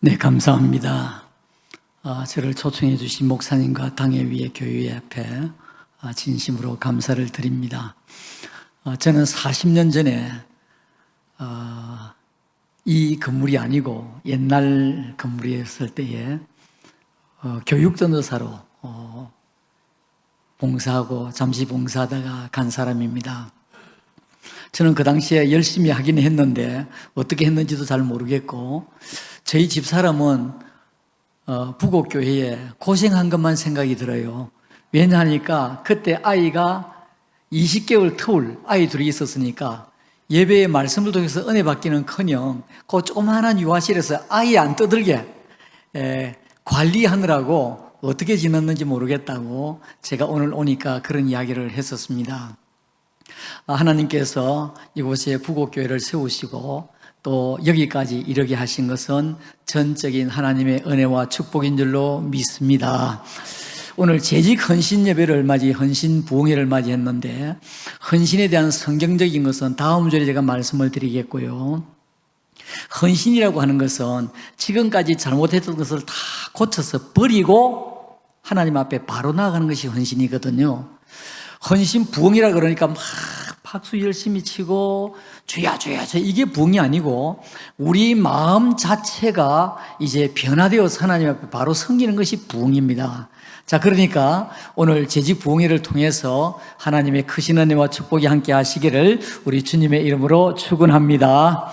네, 감사합니다. 저를 초청해 주신 목사님과 당회위의 교회 앞에 진심으로 감사를 드립니다. 저는 40년 전에 이 건물이 아니고 옛날 건물이었을 때에 교육전도사로 봉사하고 잠시 봉사하다가 간 사람입니다. 저는 그 당시에 열심히 하긴 했는데 어떻게 했는지도 잘 모르겠고 저희 집사람은 부곡교회에 고생한 것만 생각이 들어요. 왜냐하니까 그때 아이가 20개월 터울 아이 둘이 있었으니까 예배의 말씀을 통해서 은혜 받기는커녕 그 조그마한 유아실에서 아이 안 떠들게 관리하느라고 어떻게 지냈는지 모르겠다고 제가 오늘 오니까 그런 이야기를 했었습니다. 하나님께서 이곳에 부곡교회를 세우시고 또 여기까지 이르게 하신 것은 전적인 하나님의 은혜와 축복인 줄로 믿습니다. 오늘 재직 헌신 예배를 헌신 부흥회를 맞이했는데 헌신에 대한 성경적인 것은 다음 주에 제가 말씀을 드리겠고요. 헌신이라고 하는 것은 지금까지 잘못했던 것을 다 고쳐서 버리고 하나님 앞에 바로 나아가는 것이 헌신이거든요. 헌신 부흥이라 그러니까 막 박수 열심히 치고 주야 주야 저 이게 부흥이 아니고 우리 마음 자체가 이제 변화되어서 하나님 앞에 바로 섬기는 것이 부흥입니다. 자, 그러니까 오늘 재직 부흥회를 통해서 하나님의 크신 은혜와 축복이 함께 하시기를 우리 주님의 이름으로 축원합니다.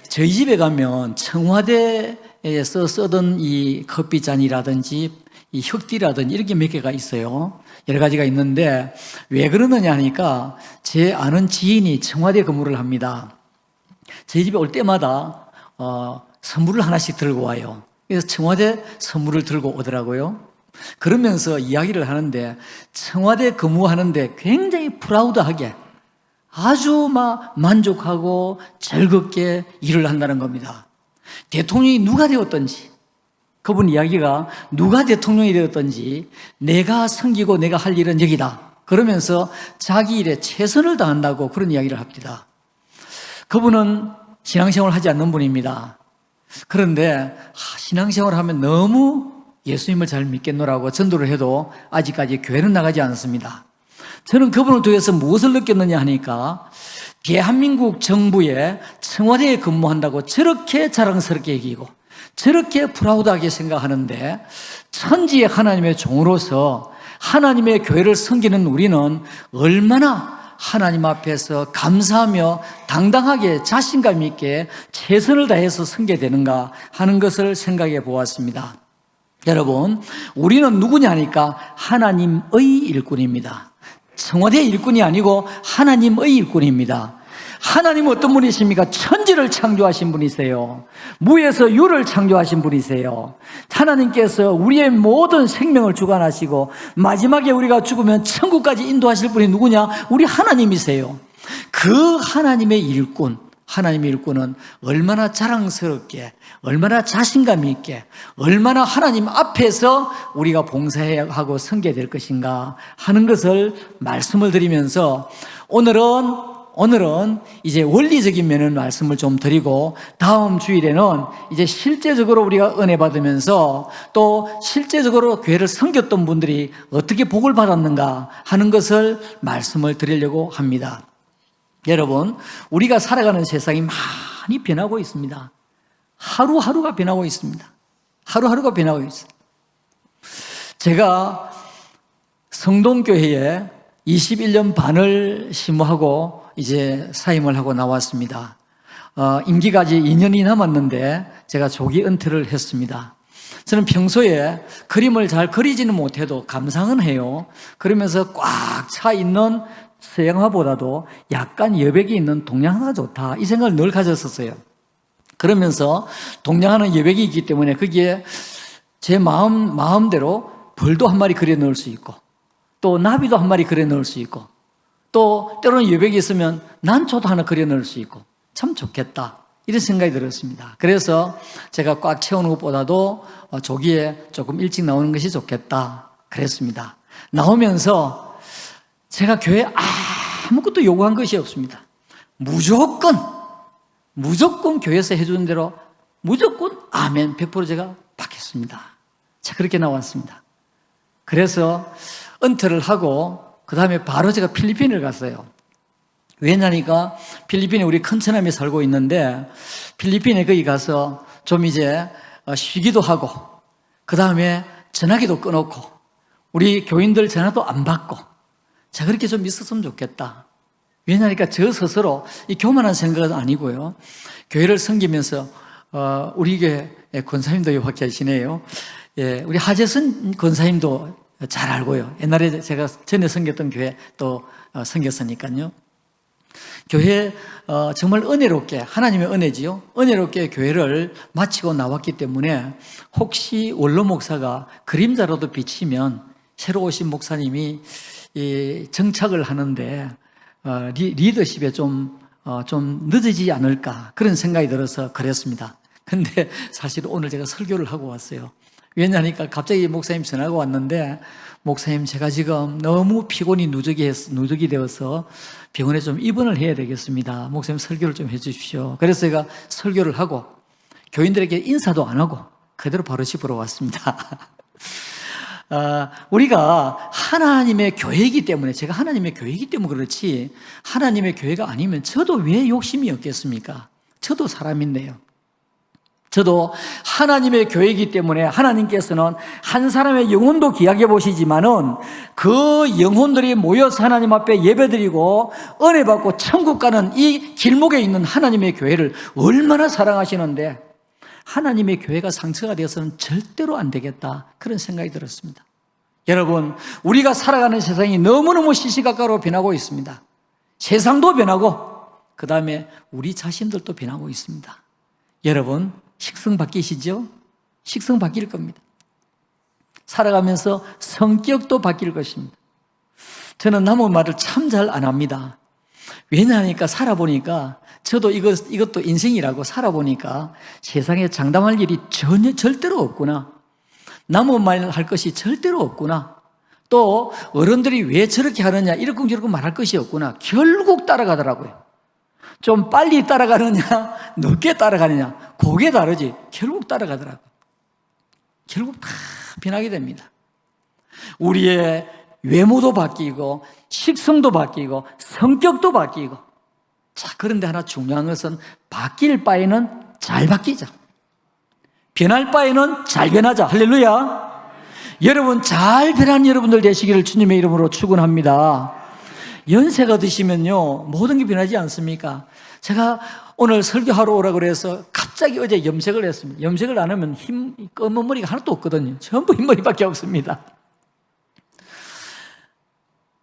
저희 집에 가면 청와대에서 쓰던 이 커피잔이라든지 이 흙띠라든지 이렇게 몇 개가 있어요. 여러 가지가 있는데 왜 그러느냐 하니까 제 아는 지인이 청와대 근무를 합니다. 저희 집에 올 때마다 선물을 하나씩 들고 와요. 그래서 청와대 선물을 들고 오더라고요. 그러면서 이야기를 하는데 청와대 근무하는데 굉장히 프라우드하게 아주 만족하고 즐겁게 일을 한다는 겁니다. 대통령이 누가 되었든지 그분 이야기가 누가 대통령이 되었든지 내가 섬기고 내가 할 일은 여기다 그러면서 자기 일에 최선을 다한다고 그런 이야기를 합니다. 그분은 신앙생활을 하지 않는 분입니다. 그런데 신앙생활을 하면 너무 예수님을 잘 믿겠노라고 전도를 해도 아직까지 교회는 나가지 않습니다. 저는 그분을 통해서 무엇을 느꼈느냐 하니까 대한민국 정부에 청와대에 근무한다고 저렇게 자랑스럽게 얘기하고 저렇게 프라우드하게 생각하는데 천지의 하나님의 종으로서 하나님의 교회를 섬기는 우리는 얼마나 하나님 앞에서 감사하며 당당하게 자신감 있게 최선을 다해서 섬겨야 되는가 하는 것을 생각해 보았습니다. 여러분, 우리는 누구냐 하니까 하나님의 일꾼입니다. 청와대의 일꾼이 아니고 하나님의 일꾼입니다. 하나님은 어떤 분이십니까? 천지를 창조하신 분이세요. 무에서 유를 창조하신 분이세요. 하나님께서 우리의 모든 생명을 주관하시고 마지막에 우리가 죽으면 천국까지 인도하실 분이 누구냐? 우리 하나님이세요. 그 하나님의 일꾼, 하나님의 일꾼은 얼마나 자랑스럽게, 얼마나 자신감 있게, 얼마나 하나님 앞에서 우리가 봉사해야 하고 섬겨야 될 것인가 하는 것을 말씀을 드리면서 오늘은 이제 원리적인 면의 말씀을 좀 드리고 다음 주일에는 이제 실제적으로 우리가 은혜 받으면서 또 실제적으로 교회를 섬겼던 분들이 어떻게 복을 받았는가 하는 것을 말씀을 드리려고 합니다. 여러분, 우리가 살아가는 세상이 많이 변하고 있습니다. 하루하루가 변하고 있습니다. 하루하루가 변하고 있습니다. 제가 성동교회에 21년 반을 심호하고 이제 사임을 하고 나왔습니다. 임기가 아직 2년이 남았는데 제가 조기 은퇴를 했습니다. 저는 평소에 그림을 잘 그리지는 못해도 감상은 해요. 그러면서 꽉 차 있는 서양화보다도 약간 여백이 있는 동양화가 좋다 이 생각을 늘 가졌었어요. 그러면서 동양화는 여백이 있기 때문에 거기에 제 마음대로 벌도 한 마리 그려 넣을 수 있고 또 나비도 한 마리 그려 넣을 수 있고 또 때로는 여백이 있으면 난초도 하나 그려 넣을 수 있고 참 좋겠다 이런 생각이 들었습니다. 그래서 제가 꽉 채우는 것보다도 조기에 조금 일찍 나오는 것이 좋겠다 그랬습니다. 나오면서 제가 교회에 아무것도 요구한 것이 없습니다. 무조건 교회에서 해주는 대로 무조건 아멘 100% 제가 받겠습니다. 자, 그렇게 나왔습니다. 그래서 은퇴를 하고 그 다음에 바로 제가 필리핀을 갔어요. 왜냐니까 필리핀에 우리 큰처남이 살고 있는데 필리핀에 거기 가서 좀 이제 쉬기도 하고 그 다음에 전화기도 끊었고 우리 교인들 전화도 안 받고 자, 그렇게 좀 있었으면 좋겠다. 왜냐니까 저 스스로 이 교만한 생각은 아니고요. 교회를 섬기면서 우리 교회 권사님도 여기 계시네요. 예, 우리 하재선 권사님도 잘 알고요. 옛날에 제가 전에 섬겼던 교회 또 섬겼으니까요. 교회 정말 은혜롭게 하나님의 은혜지요. 은혜롭게 교회를 마치고 나왔기 때문에 혹시 원로 목사가 그림자로도 비치면 새로 오신 목사님이 정착을 하는데 리더십에 좀 늦어지지 않을까 그런 생각이 들어서 그랬습니다. 근데 사실 오늘 제가 설교를 하고 왔어요. 왜냐하니까 갑자기 목사님 전화가 왔는데 목사님 제가 지금 너무 피곤이 누적이 되어서 병원에 좀 입원을 해야 되겠습니다. 목사님 설교를 좀 해 주십시오. 그래서 제가 설교를 하고 교인들에게 인사도 안 하고 그대로 바로 집으로 왔습니다. 우리가 하나님의 교회이기 때문에 제가 하나님의 교회이기 때문에 그렇지 하나님의 교회가 아니면 저도 왜 욕심이 없겠습니까? 저도 사람인데요. 저도 하나님의 교회이기 때문에 하나님께서는 한 사람의 영혼도 귀하게 보시지만은 그 영혼들이 모여서 하나님 앞에 예배드리고 은혜 받고 천국 가는 이 길목에 있는 하나님의 교회를 얼마나 사랑하시는데 하나님의 교회가 상처가 되어서는 절대로 안 되겠다 그런 생각이 들었습니다. 여러분, 우리가 살아가는 세상이 너무너무 시시각각으로 변하고 있습니다. 세상도 변하고 그 다음에 우리 자신들도 변하고 있습니다. 여러분, 식성 바뀌시죠? 식성 바뀔 겁니다. 살아가면서 성격도 바뀔 것입니다. 저는 남의 말을 참 잘 안 합니다. 왜냐하니까 살아보니까 저도 이것도 인생이라고 살아보니까 세상에 장담할 일이 절대로 없구나. 남의 말 할 것이 절대로 없구나. 또 어른들이 왜 저렇게 하느냐 이러쿵저러쿵 말할 것이 없구나. 결국 따라가더라고요. 좀 빨리 따라가느냐 늦게 따라가느냐 그게 다르지 결국 따라가더라고요. 결국 다 변하게 됩니다. 우리의 외모도 바뀌고 식성도 바뀌고 성격도 바뀌고 자, 그런데 하나 중요한 것은 바뀔 바에는 잘 바뀌자. 변할 바에는 잘 변하자. 할렐루야. 여러분 잘 변한 여러분들 되시기를 주님의 이름으로 축원합니다. 연세가 드시면요 모든 게 변하지 않습니까? 제가 오늘 설교하러 오라고 그래서 갑자기 어제 염색을 했습니다. 염색을 안 하면 검은 머리가 하나도 없거든요. 전부 흰머리밖에 없습니다.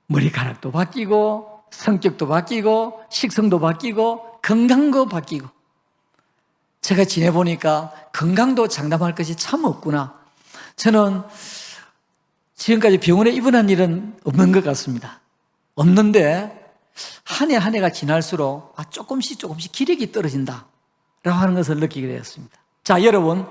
머리카락도 바뀌고 성격도 바뀌고 식성도 바뀌고 건강도 바뀌고 제가 지내보니까 건강도 장담할 것이 참 없구나. 저는 지금까지 병원에 입원한 일은 없는 것 같습니다. 없는데 한 해 한 해가 지날수록 조금씩 기력이 떨어진다 라고 하는 것을 느끼게 되었습니다. 자, 여러분,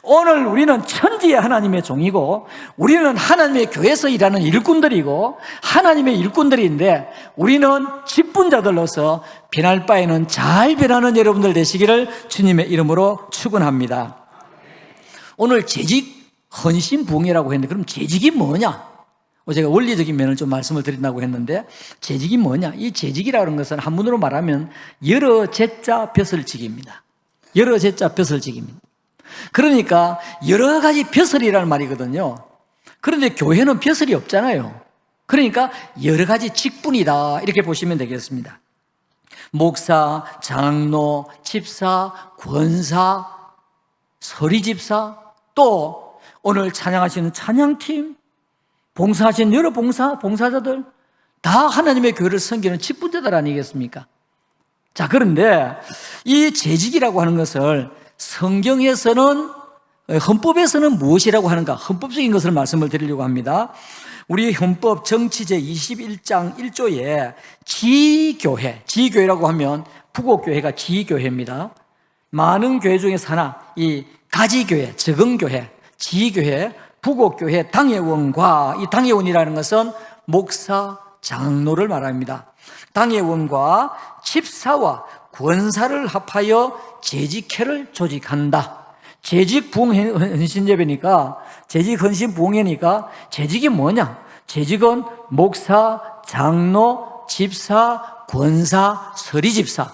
오늘 우리는 천지의 하나님의 종이고 우리는 하나님의 교회에서 일하는 일꾼들이고 하나님의 일꾼들인데 우리는 직분자들로서 변할 바에는 잘 변하는 여러분들 되시기를 주님의 이름으로 축원합니다. 오늘 재직 헌신 부흥이라고 했는데 그럼 재직이 뭐냐? 제가 원리적인 면을 좀 말씀을 드린다고 했는데 재직이 뭐냐? 이 재직이라는 것은 한문으로 말하면 여러 제자 벼슬직입니다. 여러 제자 벼슬직입니다. 그러니까 여러 가지 벼슬이라는 말이거든요. 그런데 교회는 벼슬이 없잖아요. 그러니까 여러 가지 직분이다 이렇게 보시면 되겠습니다. 목사, 장로, 집사, 권사, 서리집사 또 오늘 찬양하시는 찬양팀 봉사하시는 여러 봉사자들 다 하나님의 교회를 섬기는 직분자들 아니겠습니까? 자, 그런데 이 재직이라고 하는 것을 성경에서는 헌법에서는 무엇이라고 하는가? 헌법적인 것을 말씀을 드리려고 합니다. 우리 헌법 정치 제21장 1조에 지교회라고 하면 부곡교회가 지교회입니다. 많은 교회 중에서 하나, 이 가지교회, 적응교회, 지교회, 부곡교회 당회원과 이 당회원이라는 것은 목사, 장로를 말합니다. 당회원과 집사와 권사를 합하여 재직회를 조직한다. 재직 부흥 헌신 예배니까, 재직 헌신 부흥회니까 재직이 뭐냐? 재직은 목사, 장로, 집사, 권사, 서리집사.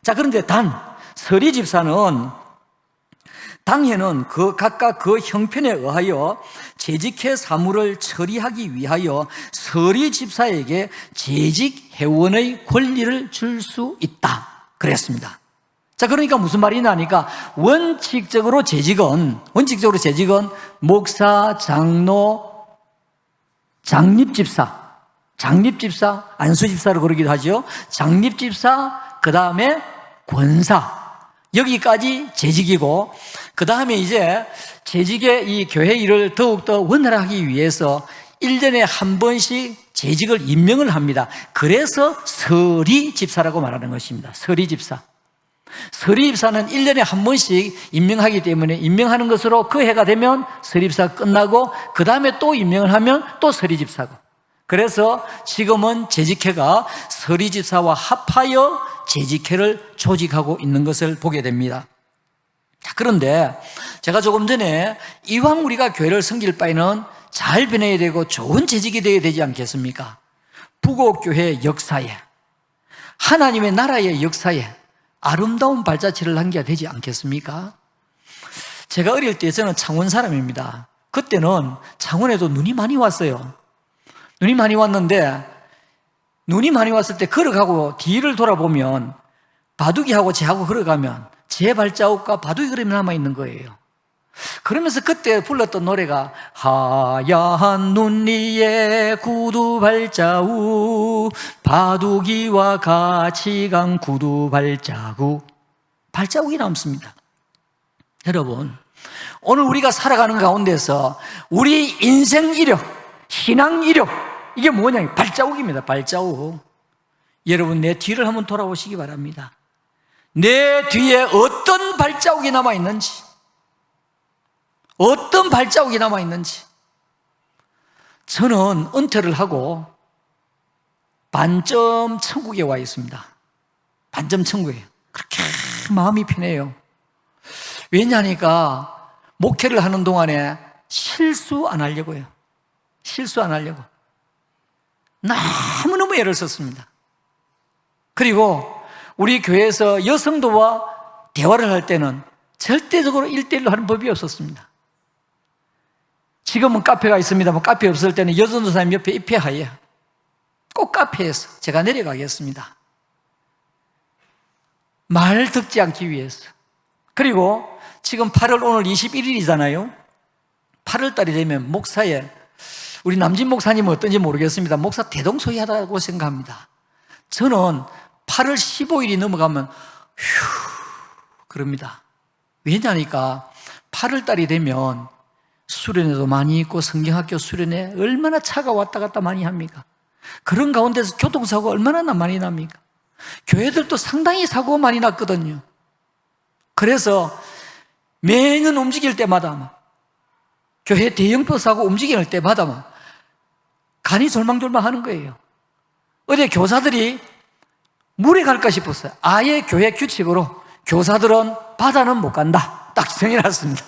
자, 그런데 서리집사는 당회는 각각 그 형편에 의하여 재직회 사무를 처리하기 위하여 서리집사에게 재직회원의 권리를 줄 수 있다 그랬습니다. 자, 그러니까 무슨 말이냐 하니까 원칙적으로 재직은 목사, 장로, 장립집사, 안수집사로 그러기도 하죠. 장립집사, 그 다음에 권사, 여기까지 재직이고, 그 다음에 이제 재직의 이 교회 일을 더욱더 원활하기 위해서 1년에 한 번씩 재직을 임명을 합니다. 그래서 서리집사라고 말하는 것입니다. 서리집사는 1년에 한 번씩 임명하기 때문에 임명하는 것으로 그 해가 되면 서리집사 끝나고 그 다음에 또 임명을 하면 또 서리집사고, 그래서 지금은 재직회가 서리집사와 합하여 재직회를 조직하고 있는 것을 보게 됩니다. 그런데 제가 조금 전에 이왕 우리가 교회를 섬길 바에는 잘 변해야 되고 좋은 재직이 되어야 되지 않겠습니까? 부곡교회의 역사에, 하나님의 나라의 역사에 아름다운 발자취를 남겨야 되지 않겠습니까? 제가 어릴 때 저는 창원 사람입니다. 그때는 창원에도 눈이 많이 왔어요. 눈이 많이 왔는데, 눈이 많이 왔을 때 걸어가고 뒤를 돌아보면 바둑이하고 제하고 걸어가면 제 발자국과 바둑이 그림이 남아있는 거예요. 그러면서 그때 불렀던 노래가 하얀 눈 위에 구두 발자국, 바둑이와 같이 간 구두 발자국이 남습니다. 여러분, 오늘 우리가 살아가는 가운데서 우리 인생 이력, 신앙 이력, 이게 뭐냐? 발자국입니다. 발자국. 여러분, 내 뒤를 한번 돌아보시기 바랍니다. 내 뒤에 어떤 발자국이 남아있는지, 저는 은퇴를 하고 반점 천국에 와 있습니다. 반점 천국에. 그렇게 마음이 편해요. 왜냐하니까 목회를 하는 동안에 실수 안 하려고요. 너무너무 애를 썼습니다. 그리고 우리 교회에서 여성도와 대화를 할 때는 절대적으로 1:1로 하는 법이 없었습니다. 지금은 카페가 있습니다만 카페 없을 때는 여전도사님 옆에 입회하에 꼭 카페에서 제가 내려가겠습니다. 말 듣지 않기 위해서. 그리고 지금 8월 오늘 21일이잖아요. 8월 달이 되면 목사에, 우리 남진 목사님은 어떤지 모르겠습니다. 목사 대동소이하다고 생각합니다. 저는 8월 15일이 넘어가면 그럽니다. 왜냐니까 8월 달이 되면 수련회도 많이 있고 성경학교 수련회 얼마나 차가 왔다 갔다 많이 합니까? 그런 가운데서 교통사고가 얼마나 많이 납니까? 교회들도 상당히 사고가 많이 났거든요. 그래서 매년 움직일 때마다, 교회 대형표 사고 움직일 때마다 간이 졸망졸망 하는 거예요. 어제 교사들이 물에 갈까 싶었어요. 아예 교회 규칙으로 교사들은 바다는 못 간다 딱 정해놨습니다.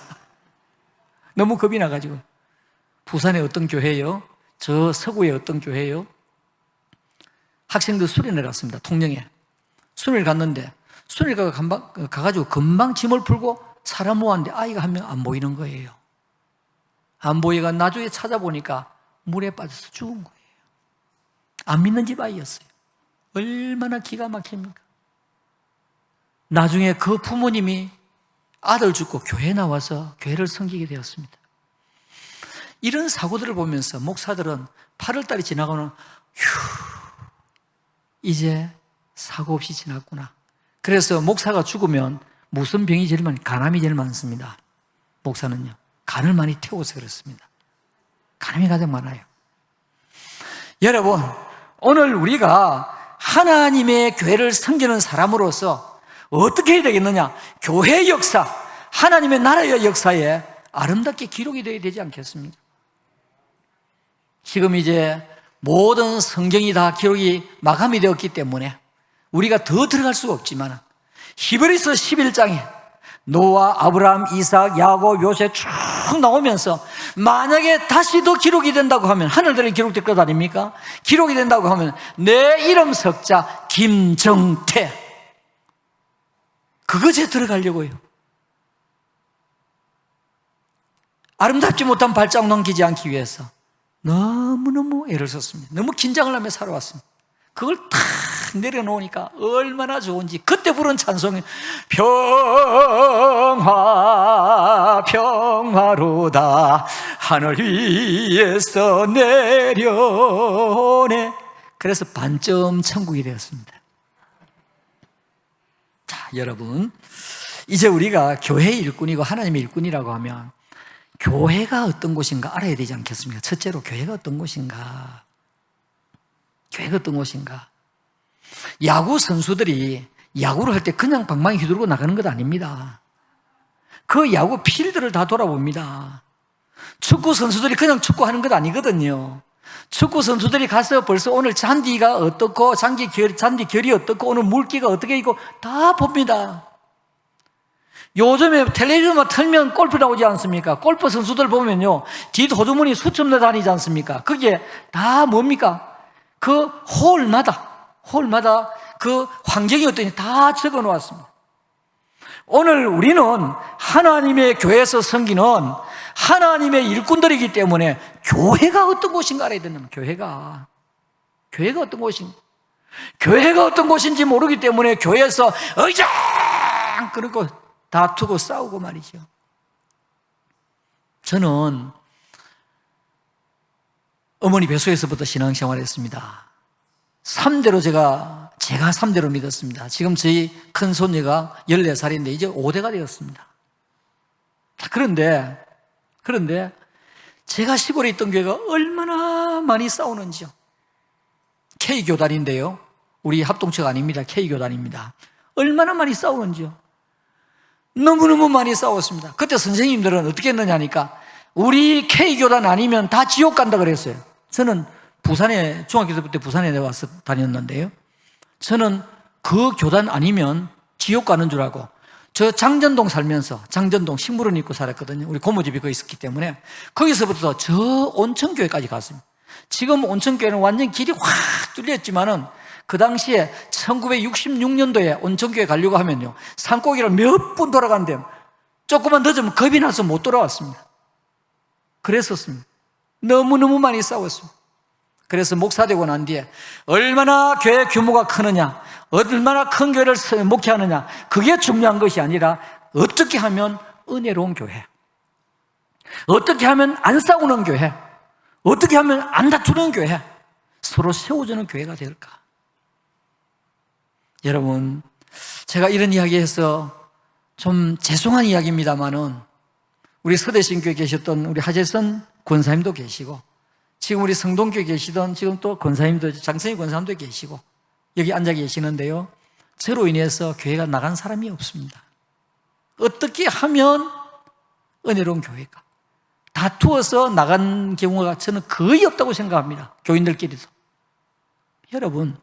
너무 겁이 나가지고. 부산의 어떤 교회요, 저 서구의 어떤 교회요, 학생들 수련회 갔습니다. 통영에 수련회 갔는데, 수련회 가가지고 금방 짐을 풀고 사람 모았는데 아이가 한 명 안 보이는 거예요. 안 보이가 나중에 찾아보니까 물에 빠져서 죽은 거예요. 안 믿는 집 아이였어요. 얼마나 기가 막힙니까? 나중에 그 부모님이 아들 죽고 교회에 나와서 교회를 섬기게 되었습니다. 이런 사고들을 보면서 목사들은 8월달이 지나가면 이제 사고 없이 지났구나. 그래서 목사가 죽으면 무슨 병이 제일 많이, 간암이 제일 많습니다. 목사는요, 간을 많이 태워서 그렇습니다. 간암이 가장 많아요. 여러분, 오늘 우리가 하나님의 교회를 섬기는 사람으로서 어떻게 해야 되겠느냐? 교회 역사, 하나님의 나라의 역사에 아름답게 기록이 되어야 되지 않겠습니까? 지금 이제 모든 성경이 다 기록이 마감이 되었기 때문에 우리가 더 들어갈 수가 없지만 히브리서 11장에 노아, 아브라함, 이삭, 야곱, 요셉 쭉 나오면서 만약에 다시 더 기록이 된다고 하면, 하늘들이 기록될 것 아닙니까? 기록이 된다고 하면 내 이름 석자 김정태, 그것에 들어가려고요. 아름답지 못한 발자국 남기지 않기 위해서 너무너무 애를 썼습니다. 너무 긴장을 하며 살아왔습니다. 그걸 탁 내려놓으니까 얼마나 좋은지. 그때 부른 찬송이 평화 평화로다 하늘 위에서 내려오네. 그래서 반점 천국이 되었습니다. 자, 여러분, 이제 우리가 교회의 일꾼이고 하나님의 일꾼이라고 하면 교회가 어떤 곳인가 알아야 되지 않겠습니까? 첫째로 교회가 어떤 곳인가? 교회가 어떤 곳인가? 야구 선수들이 야구를 할 때 그냥 방망이 휘두르고 나가는 것 아닙니다. 그 야구 필드를 다 돌아봅니다. 축구 선수들이 그냥 축구하는 것 아니거든요. 축구 선수들이 가서 벌써 오늘 잔디가 어떻고 잔디 결이 어떻고 오늘 물기가 어떻게 있고 다 봅니다. 요즘에 텔레비전만 틀면 골프 나오지 않습니까? 골프 선수들 보면요, 뒷 호주머니 수첩 넣어 다니지 않습니까? 그게 다 뭡니까? 그 홀마다 그 환경이 어떠니 다 적어 놓았습니다. 오늘 우리는 하나님의 교회에서 섬기는 하나님의 일꾼들이기 때문에 교회가 어떤 곳인가 알아야 되는 거예요. 교회가 어떤 곳인가. 교회가 어떤 곳인지 모르기 때문에 교회에서 의장! 그러고 다투고 싸우고 말이죠. 저는 어머니 뱃속에서부터 신앙생활을 했습니다. 3대로 제가 3대로 믿었습니다. 지금 저희 큰 손녀가 14살인데 이제 5대가 되었습니다. 그런데 제가 시골에 있던 교회가 얼마나 많이 싸우는지요. K교단인데요, 우리 합동체가 아닙니다. K교단입니다. 얼마나 많이 싸우는지요. 너무너무 많이 싸웠습니다. 그때 선생님들은 어떻게 했느냐 하니까 우리 K교단 아니면 다 지옥 간다 그랬어요. 저는 부산에, 중학교 때 부산에 내와서 다녔는데요, 저는 그 교단 아니면 지옥 가는 줄 알고, 저 장전동 살면서, 장전동 식물원 입고 살았거든요. 우리 고모집이 거기 있었기 때문에 거기서부터 저 온천교회까지 갔습니다. 지금 온천교회는 완전 길이 확 뚫렸지만은 그 당시에 1966년도에 온천교회 가려고 하면요, 산꼭이를 몇 분 돌아간대요. 조금만 늦으면 겁이 나서 못 돌아왔습니다. 그랬었습니다. 너무너무 많이 싸웠습니다. 그래서 목사 되고 난 뒤에 얼마나 교회 규모가 크느냐, 얼마나 큰 교회를 목회하느냐, 그게 중요한 것이 아니라 어떻게 하면 은혜로운 교회, 어떻게 하면 안 싸우는 교회, 어떻게 하면 안 다투는 교회, 서로 세워주는 교회가 될까. 여러분, 제가 이런 이야기해서 좀 죄송한 이야기입니다만은 우리 서대신교에 계셨던 우리 하재선 권사님도 계시고, 지금 우리 성동교에 계시던 지금 또 권사님도, 장성희 권사님도 계시고 여기 앉아 계시는데요, 저로 인해서 교회가 나간 사람이 없습니다. 어떻게 하면 은혜로운 교회가 다투어서 나간 경우가 저는 거의 없다고 생각합니다. 교인들끼리도. 여러분,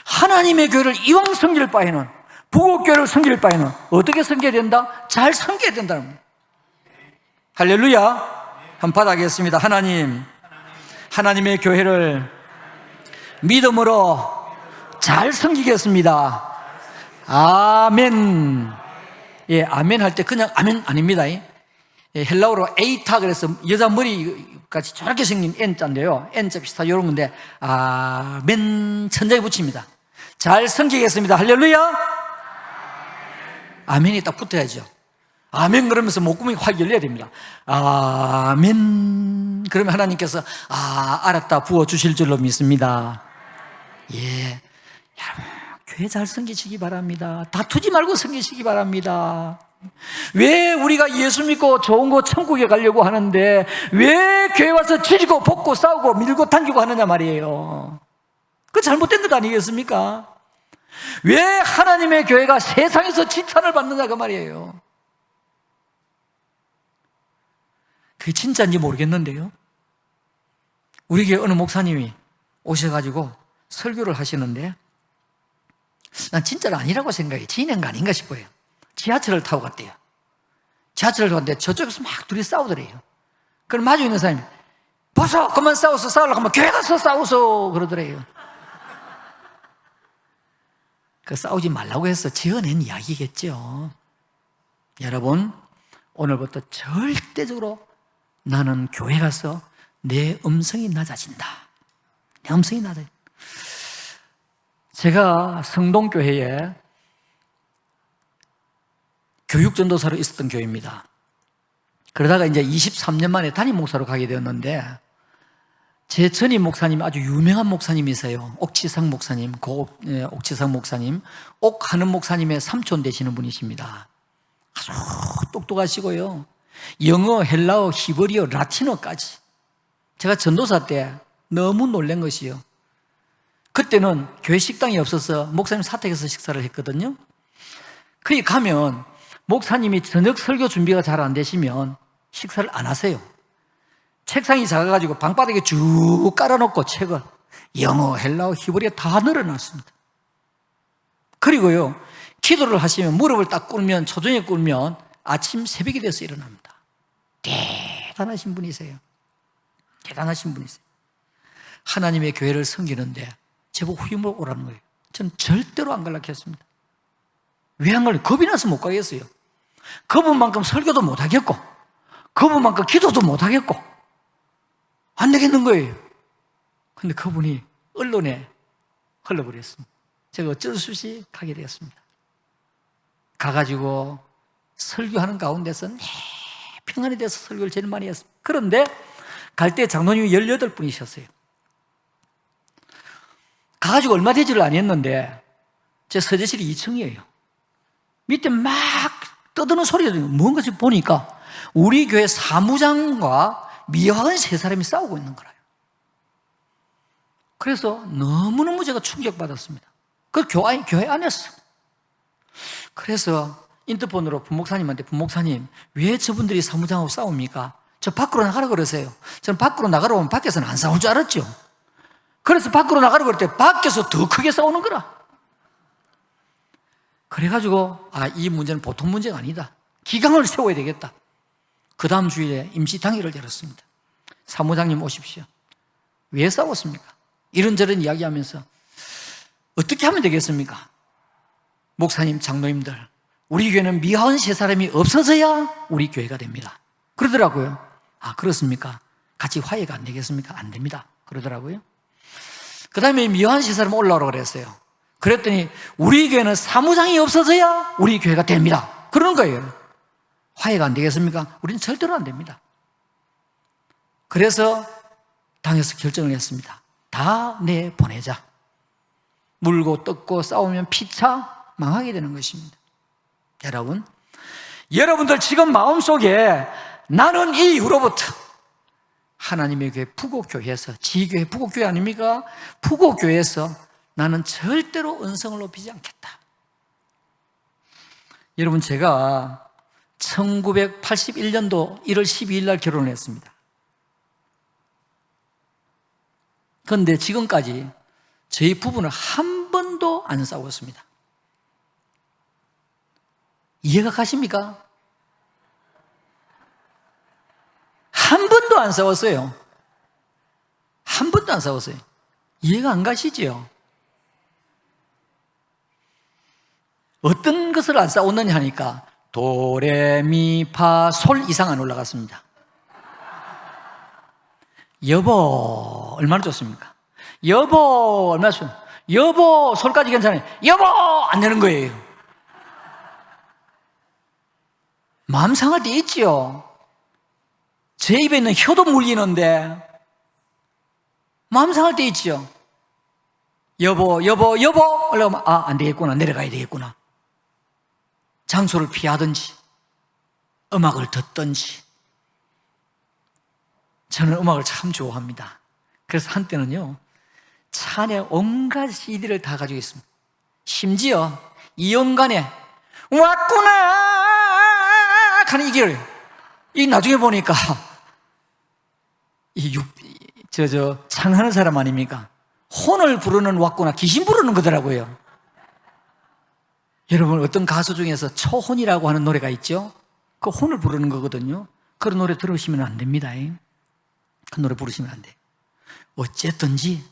하나님의 교회를 이왕 섬길 바에는, 부곡교회를 섬길 바에는 어떻게 섬겨야 된다? 잘 섬겨야 된다는 겁니다. 할렐루야. 한번 받아가겠습니다. 하나님의 교회를 믿음으로 잘 섬기겠습니다. 아멘. 예, 아멘 할 때 그냥 아멘 아닙니다. 예, 헬라어로 에이타, 그래서 여자 머리같이 저렇게 생긴 N자인데요, N자 비슷한 이런 건데, 아멘 천장에 붙입니다. 잘 섬기겠습니다. 할렐루야. 아멘이 딱 붙어야죠. 아멘 그러면서 목구멍이 확 열려야 됩니다. 아멘. 그러면 하나님께서 알았다 부어주실 줄로 믿습니다. 예, 여러분, 교회 잘 섬기시기 바랍니다. 다투지 말고 섬기시기 바랍니다. 왜 우리가 예수 믿고 좋은 곳 천국에 가려고 하는데 왜 교회 와서 지지고 볶고 싸우고 밀고 당기고 하느냐 말이에요. 그거 잘못된 것 아니겠습니까? 왜 하나님의 교회가 세상에서 지탄을 받느냐가 말이에요. 그게 진짜인지 모르겠는데요, 우리 교회 어느 목사님이 오셔가지고 설교를 하시는데 난 진짜로 아니라고 생각해. 지인인 거 아닌가 싶어요. 지하철을 타고 갔대요. 지하철을 타고 갔는데 저쪽에서 막 둘이 싸우더래요. 그럼 마주 있는 사람이 벗어! 그만 싸워서 싸우려고 하면 교회 가서 싸우소! 그러더래요. 그 싸우지 말라고 해서 지어낸 이야기겠죠. 여러분, 오늘부터 절대적으로 나는 교회 가서 내 음성이 낮아진다. 내 음성이 낮아진다. 제가 성동교회에 교육전도사로 있었던 교회입니다. 그러다가 이제 23년 만에 담임 목사로 가게 되었는데, 제 전임 목사님이 아주 유명한 목사님이세요. 옥치상 목사님, 옥치상 목사님, 옥하는 목사님의 삼촌 되시는 분이십니다. 아주 똑똑하시고요. 영어, 헬라어, 히브리어, 라틴어까지. 제가 전도사 때 너무 놀란 것이요. 그때는 교회 식당이 없어서 목사님 사택에서 식사를 했거든요. 거기 가면 목사님이 저녁 설교 준비가 잘 안 되시면 식사를 안 하세요. 책상이 작아가지고 방바닥에 쭉 깔아놓고 책을 영어, 헬라어, 히브리어 다 늘어놨습니다. 그리고요, 기도를 하시면 무릎을 딱 꿇으면, 초종에 꿇으면 아침 새벽이 돼서 일어납니다. 대단하신 분이세요. 대단하신 분이세요. 하나님의 교회를 섬기는데 제법 후임을 오라는 거예요. 저는 절대로 안 갈라켰습니다. 왜 안 갈래? 겁이 나서 못 가겠어요. 그분만큼 설교도 못 하겠고, 그분만큼 기도도 못 하겠고, 안 되겠는 거예요. 근데 그분이 언론에 흘러버렸습니다. 제가 어쩔 수 없이 가게 되었습니다. 가가지고 설교하는 가운데서 평안이 돼서 설교를 제일 많이 했습니다. 그런데 갈 때 장로님이 18분이셨어요. 가가지고 얼마 되지를 아니었는데 제 서재실이 2층이에요. 밑에 막 떠드는 소리가 들리고 뭔가 보니까 우리 교회 사무장과 미화원 3사람이 싸우고 있는 거예요. 그래서 너무너무 제가 충격받았습니다. 그 교회 안에서. 그래서 인터폰으로 부목사님한테, 부목사님, 왜 저분들이 사무장하고 싸웁니까? 저 밖으로 나가라 그러세요. 저는 밖으로 나가라 오면 밖에서는 안 싸울 줄 알았죠. 그래서 밖으로 나가라 그럴 때 밖에서 더 크게 싸우는 거라. 그래가지고 이 문제는 보통 문제가 아니다. 기강을 세워야 되겠다. 그 다음 주일에 임시당회를 열었습니다. 사무장님 오십시오. 왜 싸웠습니까? 이런저런 이야기하면서 어떻게 하면 되겠습니까? 목사님, 장로님들, 우리 교회는 미화원 3사람이 없어져야 우리 교회가 됩니다. 그러더라고요. 그렇습니까? 같이 화해가 안 되겠습니까? 안 됩니다. 그러더라고요. 그 다음에 미화원 3사람 올라오라고 그랬어요. 그랬더니 우리 교회는 사무장이 없어져야 우리 교회가 됩니다. 그러는 거예요. 화해가 안 되겠습니까? 우리는 절대로 안 됩니다. 그래서 당에서 결정을 했습니다. 다 내보내자. 물고 뜯고 싸우면 피차 망하게 되는 것입니다. 여러분, 여러분들 지금 마음속에 나는 이 이후로부터 하나님의 교회 부곡교회에서, 지교회 부곡교회 아닙니까? 부곡교회에서 나는 절대로 은성을 높이지 않겠다. 여러분, 제가 1981년도 1월 12일 날 결혼을 했습니다. 그런데 지금까지 저희 부부는 한 번도 안 싸웠습니다. 이해가 가십니까? 한 번도 안 싸웠어요. 한 번도 안 싸웠어요. 이해가 안 가시죠? 어떤 것을 안 싸웠느냐 하니까 도, 레, 미, 파, 솔 이상 안 올라갔습니다. 여보 얼마나 좋습니까? 여보 얼마나 좋습니까? 여보 솔까지 괜찮아요. 여보 안 되는 거예요. 마음 상할 때 있지요. 제 입에 있는 혀도 물리는데 마음 상할 때 있지요. 여보 여보 여보 올라가면 안 되겠구나, 내려가야 되겠구나. 장소를 피하든지 음악을 듣든지. 저는 음악을 참 좋아합니다. 그래서 한때는요 차 안에 온갖 CD를 다 가지고 있습니다. 심지어 이연간에 왔구나 하는 이 나중에 보니까 창하는 사람 아닙니까? 혼을 부르는 왔구나, 귀신 부르는 거더라고요. 여러분, 어떤 가수 중에서 초혼이라고 하는 노래가 있죠? 그 혼을 부르는 거거든요. 그런 노래 들으시면 안 됩니다. 그 노래 부르시면 안 돼요. 어쨌든지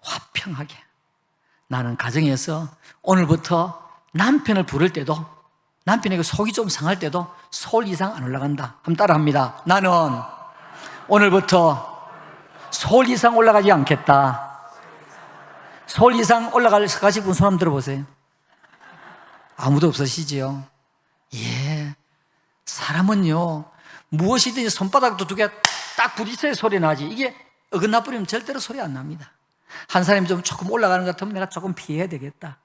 화평하게, 나는 가정에서 오늘부터 남편을 부를 때도, 남편에게 속이 좀 상할 때도 솔 이상 안 올라간다. 한번 따라합니다. 나는 오늘부터 솔 이상 올라가지 않겠다. 솔 이상 올라가실 분 손 한번 들어보세요. 아무도 없으시지요? 예. 사람은요, 무엇이든지 손바닥도 두 개 딱 부딪혀야 소리 나지. 이게 어긋나 버리면 절대로 소리 안 납니다. 한 사람이 좀 조금 올라가는 것 같으면 내가 조금 피해야 되겠다.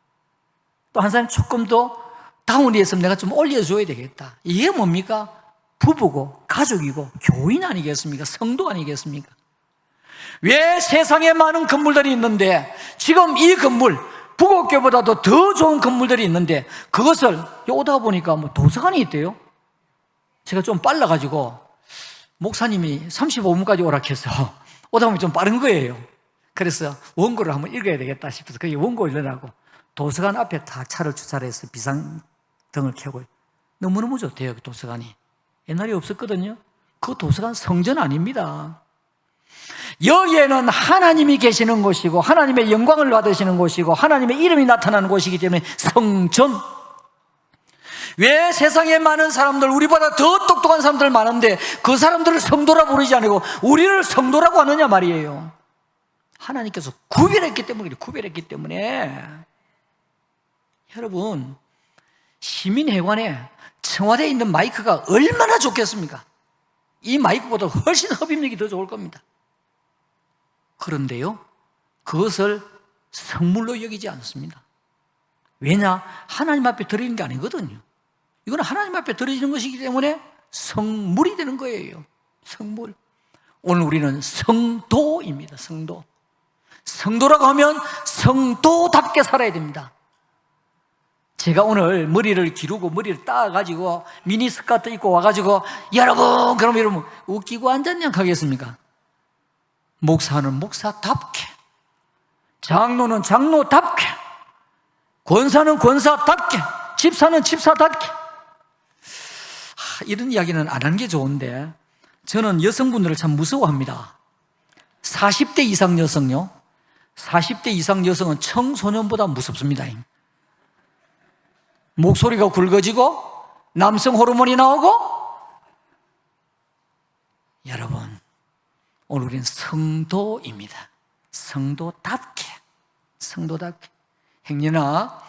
또 한 사람이 조금 더 다운이 했으면 내가 좀 올려줘야 되겠다. 이게 뭡니까? 부부고 가족이고 교인 아니겠습니까? 성도 아니겠습니까? 왜 세상에 많은 건물들이 있는데 지금 이 건물, 부곡교보다도 더 좋은 건물들이 있는데 그것을 오다 보니까 뭐 도서관이 있대요. 제가 좀 빨라가지고 목사님이 35분까지 오라 해서 오다 보면 좀 빠른 거예요. 그래서 원고를 한번 읽어야 되겠다 싶어서 거기 원고 읽으라고 도서관 앞에 다 차를 주차를 해서 비상등을 켜고, 너무너무 좋대요. 그 도서관이 옛날에 없었거든요. 그 도서관 성전 아닙니다. 여기에는 하나님이 계시는 곳이고 하나님의 영광을 받으시는 곳이고 하나님의 이름이 나타나는 곳이기 때문에 성전. 왜 세상에 많은 사람들, 우리보다 더 똑똑한 사람들 많은데 그 사람들을 성도라 부르지 않고 우리를 성도라고 하느냐 말이에요. 하나님께서 구별했기 때문에. 여러분, 시민회관에 청와대에 있는 마이크가 얼마나 좋겠습니까? 이 마이크보다 훨씬 흡입력이 더 좋을 겁니다. 그런데요, 그것을 성물로 여기지 않습니다. 왜냐? 하나님 앞에 드리는 게 아니거든요. 이건 하나님 앞에 드려지는 것이기 때문에 성물이 되는 거예요. 성물. 오늘 우리는 성도입니다. 성도. 성도라고 하면 성도답게 살아야 됩니다. 제가 오늘 머리를 기르고 머리를 따가지고 미니스커트 입고 와가지고 여러분 그럼 웃기고 앉았냐 하겠습니까? 목사는 목사답게, 장로는 장로답게, 권사는 권사답게, 집사는 집사답게. 이런 이야기는 안 하는 게 좋은데 저는 여성분들을 참 무서워합니다. 40대 이상 여성요, 40대 이상 여성은 청소년보다 무섭습니다. 목소리가 굵어지고 남성 호르몬이 나오고. 여러분, 오늘 우리는 성도입니다. 성도답게. 행여나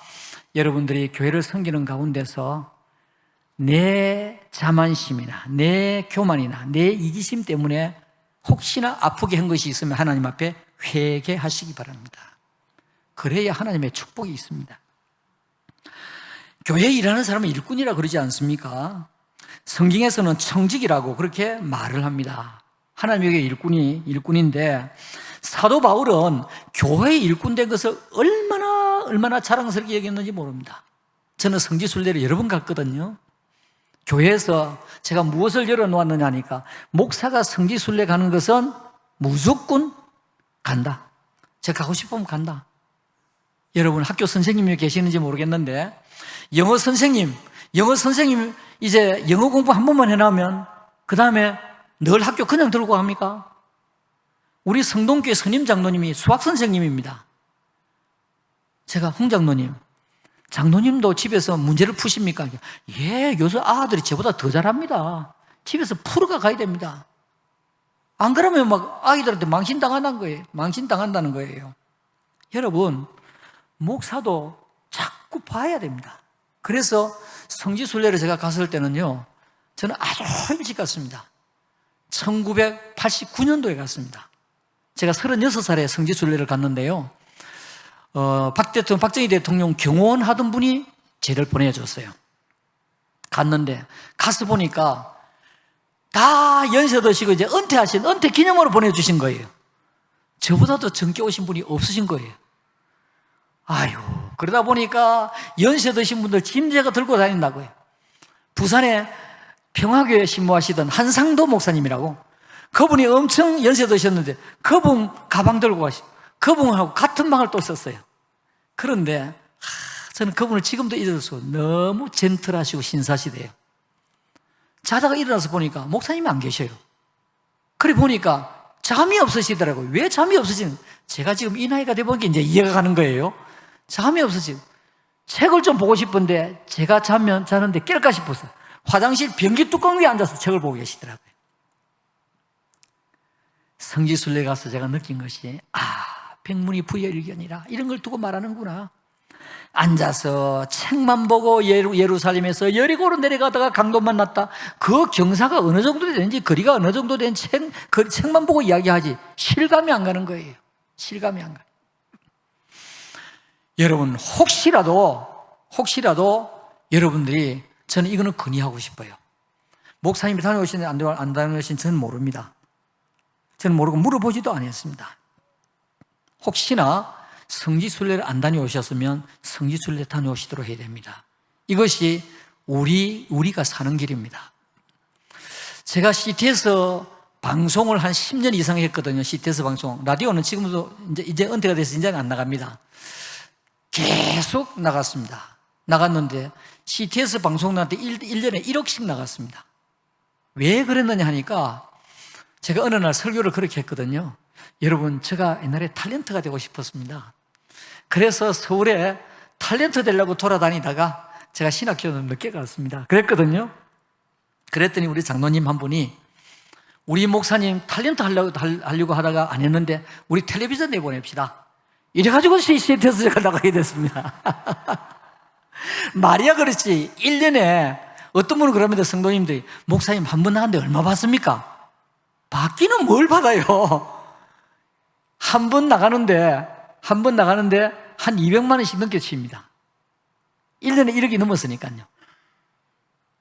여러분들이 교회를 섬기는 가운데서 내 자만심이나 내 교만이나 내 이기심 때문에 혹시나 아프게 한 것이 있으면 하나님 앞에 회개하시기 바랍니다. 그래야 하나님의 축복이 있습니다. 교회에 일하는 사람은 일꾼이라 그러지 않습니까? 성경에서는 청직이라고 그렇게 말을 합니다. 하나님에게 일꾼인데 사도 바울은 교회의 일꾼 된 것을 얼마나 자랑스럽게 여겼는지 모릅니다. 저는 성지순례를 여러 번 갔거든요. 교회에서 제가 무엇을 열어놓았느냐 하니까 목사가 성지순례 가는 것은 무조건 간다. 제가 가고 싶으면 간다. 여러분 학교 선생님이 계시는지 모르겠는데 영어 선생님 이제 영어 공부 한 번만 해놓으면 그 다음에 늘 학교 그냥 들고 합니까? 우리 성동교회 선임 장로님이 수학 선생님입니다. 제가 홍 장로님도 집에서 문제를 푸십니까? 예, 요새 아들이 저보다 더 잘합니다. 집에서 풀어가 가야 됩니다. 안 그러면 막 아이들한테 망신당한다는 거예요. 여러분, 목사도 자꾸 봐야 됩니다. 그래서 성지순례를 제가 갔을 때는요, 저는 아주 일찍 갔습니다. 1989년도에 갔습니다. 제가 36살에 성지순례를 갔는데요, 박정희 대통령 경호원하던 분이 저를 보내줬어요. 갔는데 가서 보니까 다 연세 드시고 이제 은퇴 기념으로 보내주신 거예요. 저보다도 젊게 오신 분이 없으신 거예요. 아유, 그러다 보니까 연세 드신 분들 짐제가 들고 다닌다고요. 부산에 평화교회 신무하시던 한상도 목사님이라고, 그분이 엄청 연세 드셨는데 그분 가방 들고 가시고 그분하고 같은 방을 또 썼어요. 그런데 저는 그분을 지금도 잊을 수 없어요. 너무 젠틀하시고 신사시대요. 자다가 일어나서 보니까 목사님이 안 계셔요. 그래 보니까 잠이 없으시더라고요. 왜 잠이 없으시는? 제가 지금 이 나이가 돼보니까 이제 이해가 가는 거예요. 잠이 없으시고 책을 좀 보고 싶은데 제가 자는데 깰까 싶어서 화장실 변기 뚜껑 위에 앉아서 책을 보고 계시더라고요. 성지순례 가서 제가 느낀 것이 백문이 부여일견이라 이런 걸 두고 말하는구나. 앉아서 책만 보고 예루살렘에서 여리고로 내려가다가 강도 만났다. 그 경사가 어느 정도 되는지 거리가 어느 정도 된 책만 보고 이야기하지 실감이 안 가는 거예요. 실감이 안 가요. 여러분 혹시라도 여러분들이 저는 이거는 건의하고 싶어요. 목사님이 다녀오시는지 안 다녀오시는지 저는 모릅니다. 저는 모르고 물어보지도 않았습니다. 혹시나 성지순례를 안 다녀오셨으면 성지순례 다녀오시도록 해야 됩니다. 이것이 우리가 사는 길입니다. 제가 CT에서 방송을 한 10년 이상 했거든요. CT에서 방송. 라디오는 지금도 이제 은퇴가 돼서 이제는 안 나갑니다. 계속 나갔습니다. 나갔는데 CT에서 방송 나갈 때 1년에 1억씩 나갔습니다. 왜 그랬느냐 하니까 제가 어느 날 설교를 그렇게 했거든요. 여러분, 제가 옛날에 탤런트가 되고 싶었습니다. 그래서 서울에 탤런트 되려고 돌아다니다가 제가 신학교는 늦게 갔습니다. 그랬거든요. 그랬더니 우리 장로님 한 분이 우리 목사님 탤런트 하려고 하다가 안 했는데 우리 텔레비전 내보냅시다. 이래가지고 CT에서 제가 나가게 됐습니다. 말이야 그렇지 1년에 어떤 분은 그럽니다. 성도님들이 목사님 한 번 나갔는데 얼마 받습니까? 받기는 뭘 받아요? 한 번 나가는데 한 200만 원씩 넘게 칩니다. 1년에 1억이 넘었으니까요.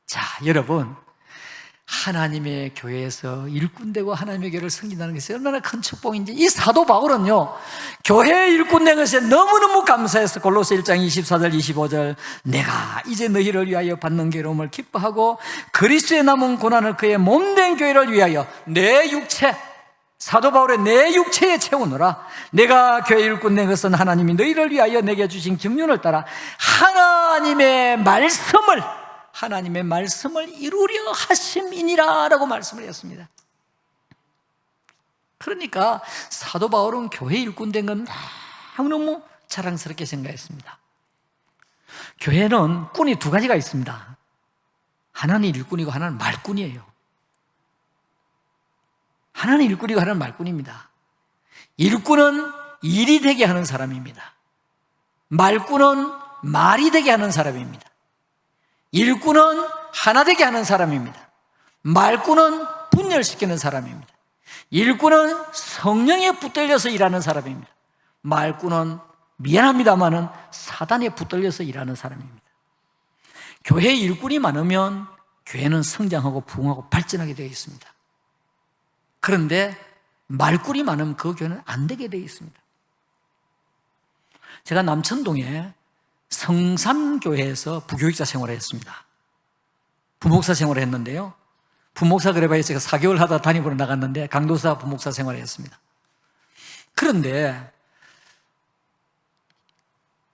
자, 여러분, 하나님의 교회에서 일꾼되고 하나님의 교회를 섬긴다는 것이 얼마나 큰 축복인지. 이 사도 바울은요, 교회의 일꾼된 것에 너무너무 감사해서 골로새 1장 24절 25절 내가 이제 너희를 위하여 받는 괴로움을 기뻐하고 그리스도의 남은 고난을 그의 몸된 교회를 위하여 내 육체, 사도 바울의 내 육체에 채우노라. 내가 교회 일꾼된 것은 하나님이 너희를 위하여 내게 주신 경륜을 따라 하나님의 말씀을 이루려 하심이니라 라고 말씀을 했습니다. 그러니까 사도 바울은 교회 일꾼 된 건 너무너무 자랑스럽게 생각했습니다. 교회는 꾼이 두 가지가 있습니다. 하나는 일꾼이고 하나는 말꾼이에요. 하나는 일꾼이고 하나는 말꾼입니다. 일꾼은 일이 되게 하는 사람입니다. 말꾼은 말이 되게 하는 사람입니다. 일꾼은 하나 되게 하는 사람입니다. 말꾼은 분열시키는 사람입니다. 일꾼은 성령에 붙들려서 일하는 사람입니다. 말꾼은 미안합니다마는 사단에 붙들려서 일하는 사람입니다. 교회에 일꾼이 많으면 교회는 성장하고 부흥하고 발전하게 되어 있습니다. 그런데 말꾼이 많으면 그 교회는 안 되게 되어 있습니다. 제가 남천동에 성산교회에서 부교육자 생활을 했습니다. 부목사 생활을 했는데요. 부목사 그래봐야 제가 4개월 하다 담임으로 나갔는데 강도사 부목사 생활을 했습니다. 그런데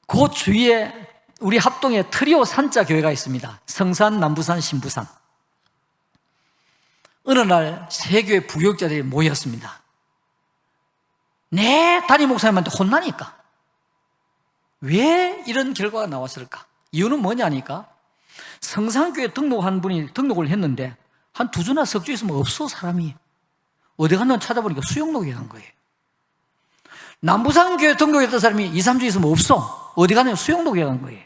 그 주위에 우리 합동에 트리오 산자 교회가 있습니다. 성산, 남부산, 신부산. 어느 날 세 교회 부교육자들이 모였습니다. 내 담임 목사님한테 혼나니까. 왜 이런 결과가 나왔을까? 이유는 뭐냐니까 성산교회 등록한 분이 등록을 했는데 한 두 주나 석 주 있으면 없어 사람이. 어디 갔나 찾아보니까 수영록에 간 거예요. 남부산교회 등록했던 사람이 2, 3주 있으면 없어. 어디 갔나 수영록에 간 거예요.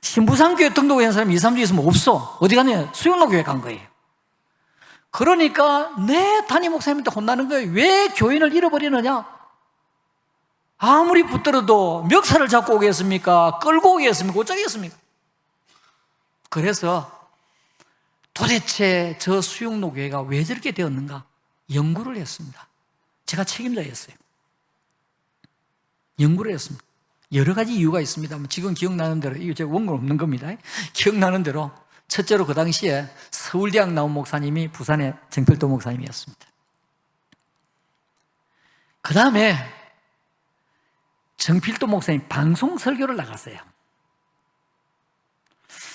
신부산교회 등록한 사람이 2, 3주 있으면 없어. 어디 갔나 수영록에 간 거예요. 그러니까 내 담임 목사님한테 혼나는 거예요. 왜 교인을 잃어버리느냐? 아무리 붙들어도 멱살을 잡고 오겠습니까? 끌고 오겠습니까? 어쩌겠습니까? 그래서 도대체 저 수영로교회가 왜 저렇게 되었는가? 연구를 했습니다. 제가 책임자였어요. 연구를 했습니다. 여러 가지 이유가 있습니다. 지금 기억나는 대로, 이거 제가 원고는 없는 겁니다. 기억나는 대로 첫째로 그 당시에 서울대학 나온 목사님이 부산의 정필도 목사님이었습니다. 그 다음에 정필도 목사님 방송 설교를 나갔어요.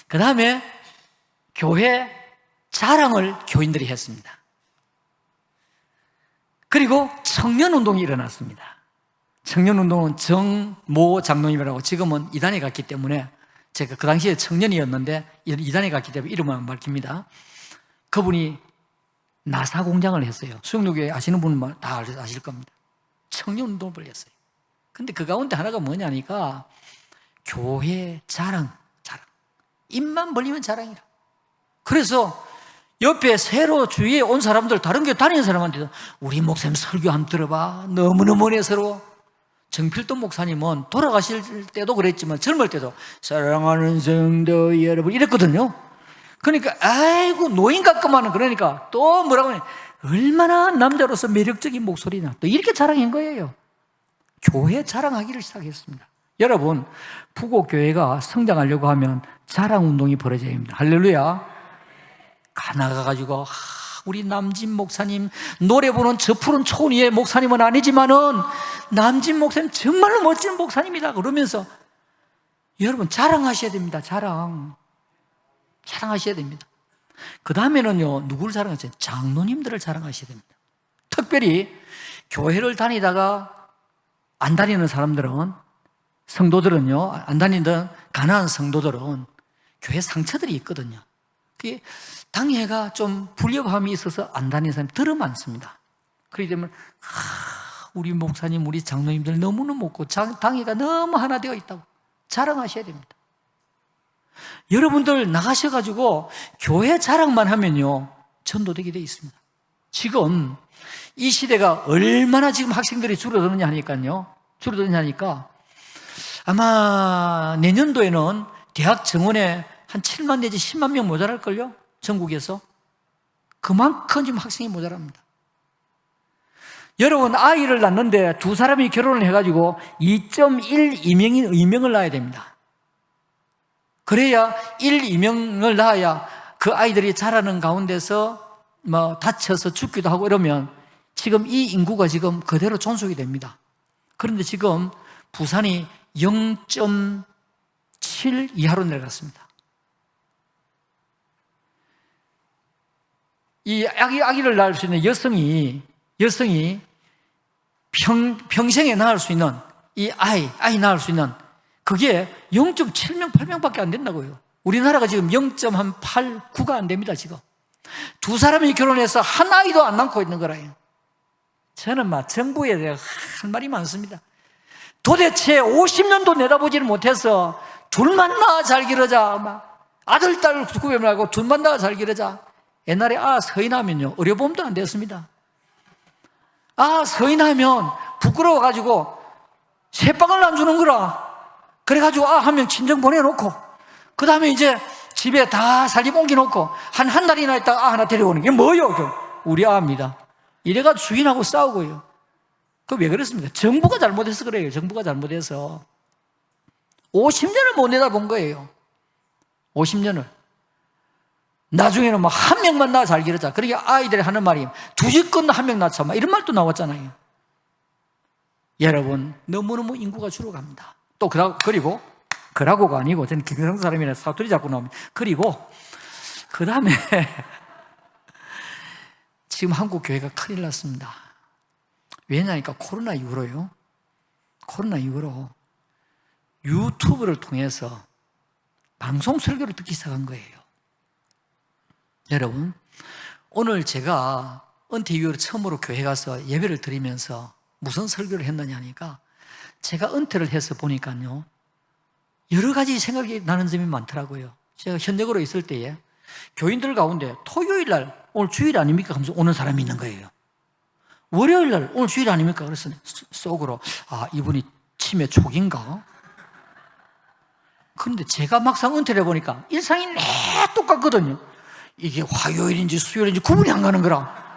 그 다음에 교회 자랑을 교인들이 했습니다. 그리고 청년운동이 일어났습니다. 청년운동은 정모 장로님이라고, 지금은 이단에 갔기 때문에, 제가 그 당시에 청년이었는데 이단에 갔기 때문에 이름은 안 밝힙니다. 그분이 나사 공장을 했어요. 수영로교회 아시는 분은 다 아실 겁니다. 청년운동을 했어요. 근데 그 가운데 하나가 뭐냐니까 교회 자랑. 입만 벌리면 자랑이라. 그래서 옆에 새로 주위에 온 사람들, 다른 교회 다니는 사람한테도 우리 목사님 설교 한번 들어봐. 너무너무 은혜스러워. 정필돈 목사님은 돌아가실 때도 그랬지만 젊을 때도 사랑하는 성도 여러분 이랬거든요. 그러니까 아이고 노인 같구만은. 그러니까 또 뭐라고 하냐, 얼마나 남자로서 매력적인 목소리냐, 또 이렇게 자랑한 거예요. 교회 자랑하기를 시작했습니다. 여러분, 부곡교회가 성장하려고 하면 자랑운동이 벌어져야 합니다. 할렐루야. 가나가가지고 우리 남진 목사님 노래 부르는 저 푸른 초원위의 목사님은 아니지만은 남진 목사님 정말로 멋진 목사님이다 그러면서 여러분 자랑하셔야 됩니다. 자랑하셔야 됩니다. 그 다음에는요, 누구를 자랑하세요? 장로님들을 자랑하셔야 됩니다. 특별히 교회를 다니다가 안 다니는 사람들은, 성도들은요, 안 다니던 가난한 성도들은 교회 상처들이 있거든요. 그게 당회가 좀 불협화음이 있어서 안 다니는 사람이 더 많습니다. 그렇기 때문에 우리 목사님, 우리 장로님들 너무너무 없고 당회가 너무 하나 되어 있다고 자랑하셔야 됩니다. 여러분들 나가셔가지고 교회 자랑만 하면요, 전도되게 되어 있습니다. 지금 이 시대가 얼마나 지금 학생들이 줄어드느냐 하니까 아마 내년도에는 대학 정원에 한 7만 내지 10만 명 모자랄걸요? 전국에서. 그만큼 지금 학생이 모자랍니다. 여러분, 아이를 낳는데 두 사람이 결혼을 해가지고 2.1 이명을 낳아야 됩니다. 그래야 1 이명을 낳아야 그 아이들이 자라는 가운데서 다쳐서 죽기도 하고 이러면 지금 이 인구가 지금 그대로 존속이 됩니다. 그런데 지금 부산이 0.7 이하로 내려갔습니다. 이 아기를 낳을 수 있는 여성이 평생에 낳을 수 있는 이 아이 낳을 수 있는 그게 0.7명, 8명밖에 안 된다고요. 우리나라가 지금 0.8, 9가 안 됩니다, 지금. 두 사람이 결혼해서 한 아이도 안 낳고 있는 거라요. 저는 정부에 대해 할 말이 많습니다. 도대체 50년도 내다보지를 못해서 둘만 낳아 잘 기르자. 아들, 딸 구별 말고 둘만 낳아 잘 기르자. 옛날에 서인하면요, 의료보험도 안 됐습니다. 서인하면 부끄러워가지고 새빵을 안 주는 거라. 그래가지고 한 명 친정 보내놓고 그 다음에 이제 집에 다 살림 옮겨놓고 한 달이나 있다가 하나 데려오는 게 뭐예요? 우리 아입니다. 이래가지고 주인하고 싸우고요. 그거 왜 그랬습니까? 정부가 잘못해서 그래요. 정부가 잘못해서 50년을 못 내다본 거예요. 50년을. 나중에는 한 명만 낳아 잘 기르자. 그러니까 아이들이 하는 말이 두지건 한 명 낳자. 이런 말도 나왔잖아요. 여러분, 너무너무 인구가 줄어갑니다. 또 그라고가 아니고, 저는 경상 사람이라 사투리 자꾸 나옵니다. 그리고 그 다음에 지금 한국 교회가 큰일 났습니다. 왜냐니까 코로나 이후로 유튜브를 통해서 방송 설교를 듣기 시작한 거예요. 여러분, 오늘 제가 은퇴 이후로 처음으로 교회 가서 예배를 드리면서 무슨 설교를 했느냐 하니까 제가 은퇴를 해서 보니까요, 여러 가지 생각이 나는 점이 많더라고요. 제가 현역으로 있을 때에 교인들 가운데 토요일 날 오늘 주일 아닙니까? 하면서 오는 사람이 있는 거예요. 월요일 날 오늘 주일 아닙니까? 그래서 속으로 이분이 치매 초기인가? 그런데 제가 막상 은퇴를 해보니까 일상이 내 똑같거든요. 이게 화요일인지 수요일인지 구분이 안 가는 거라.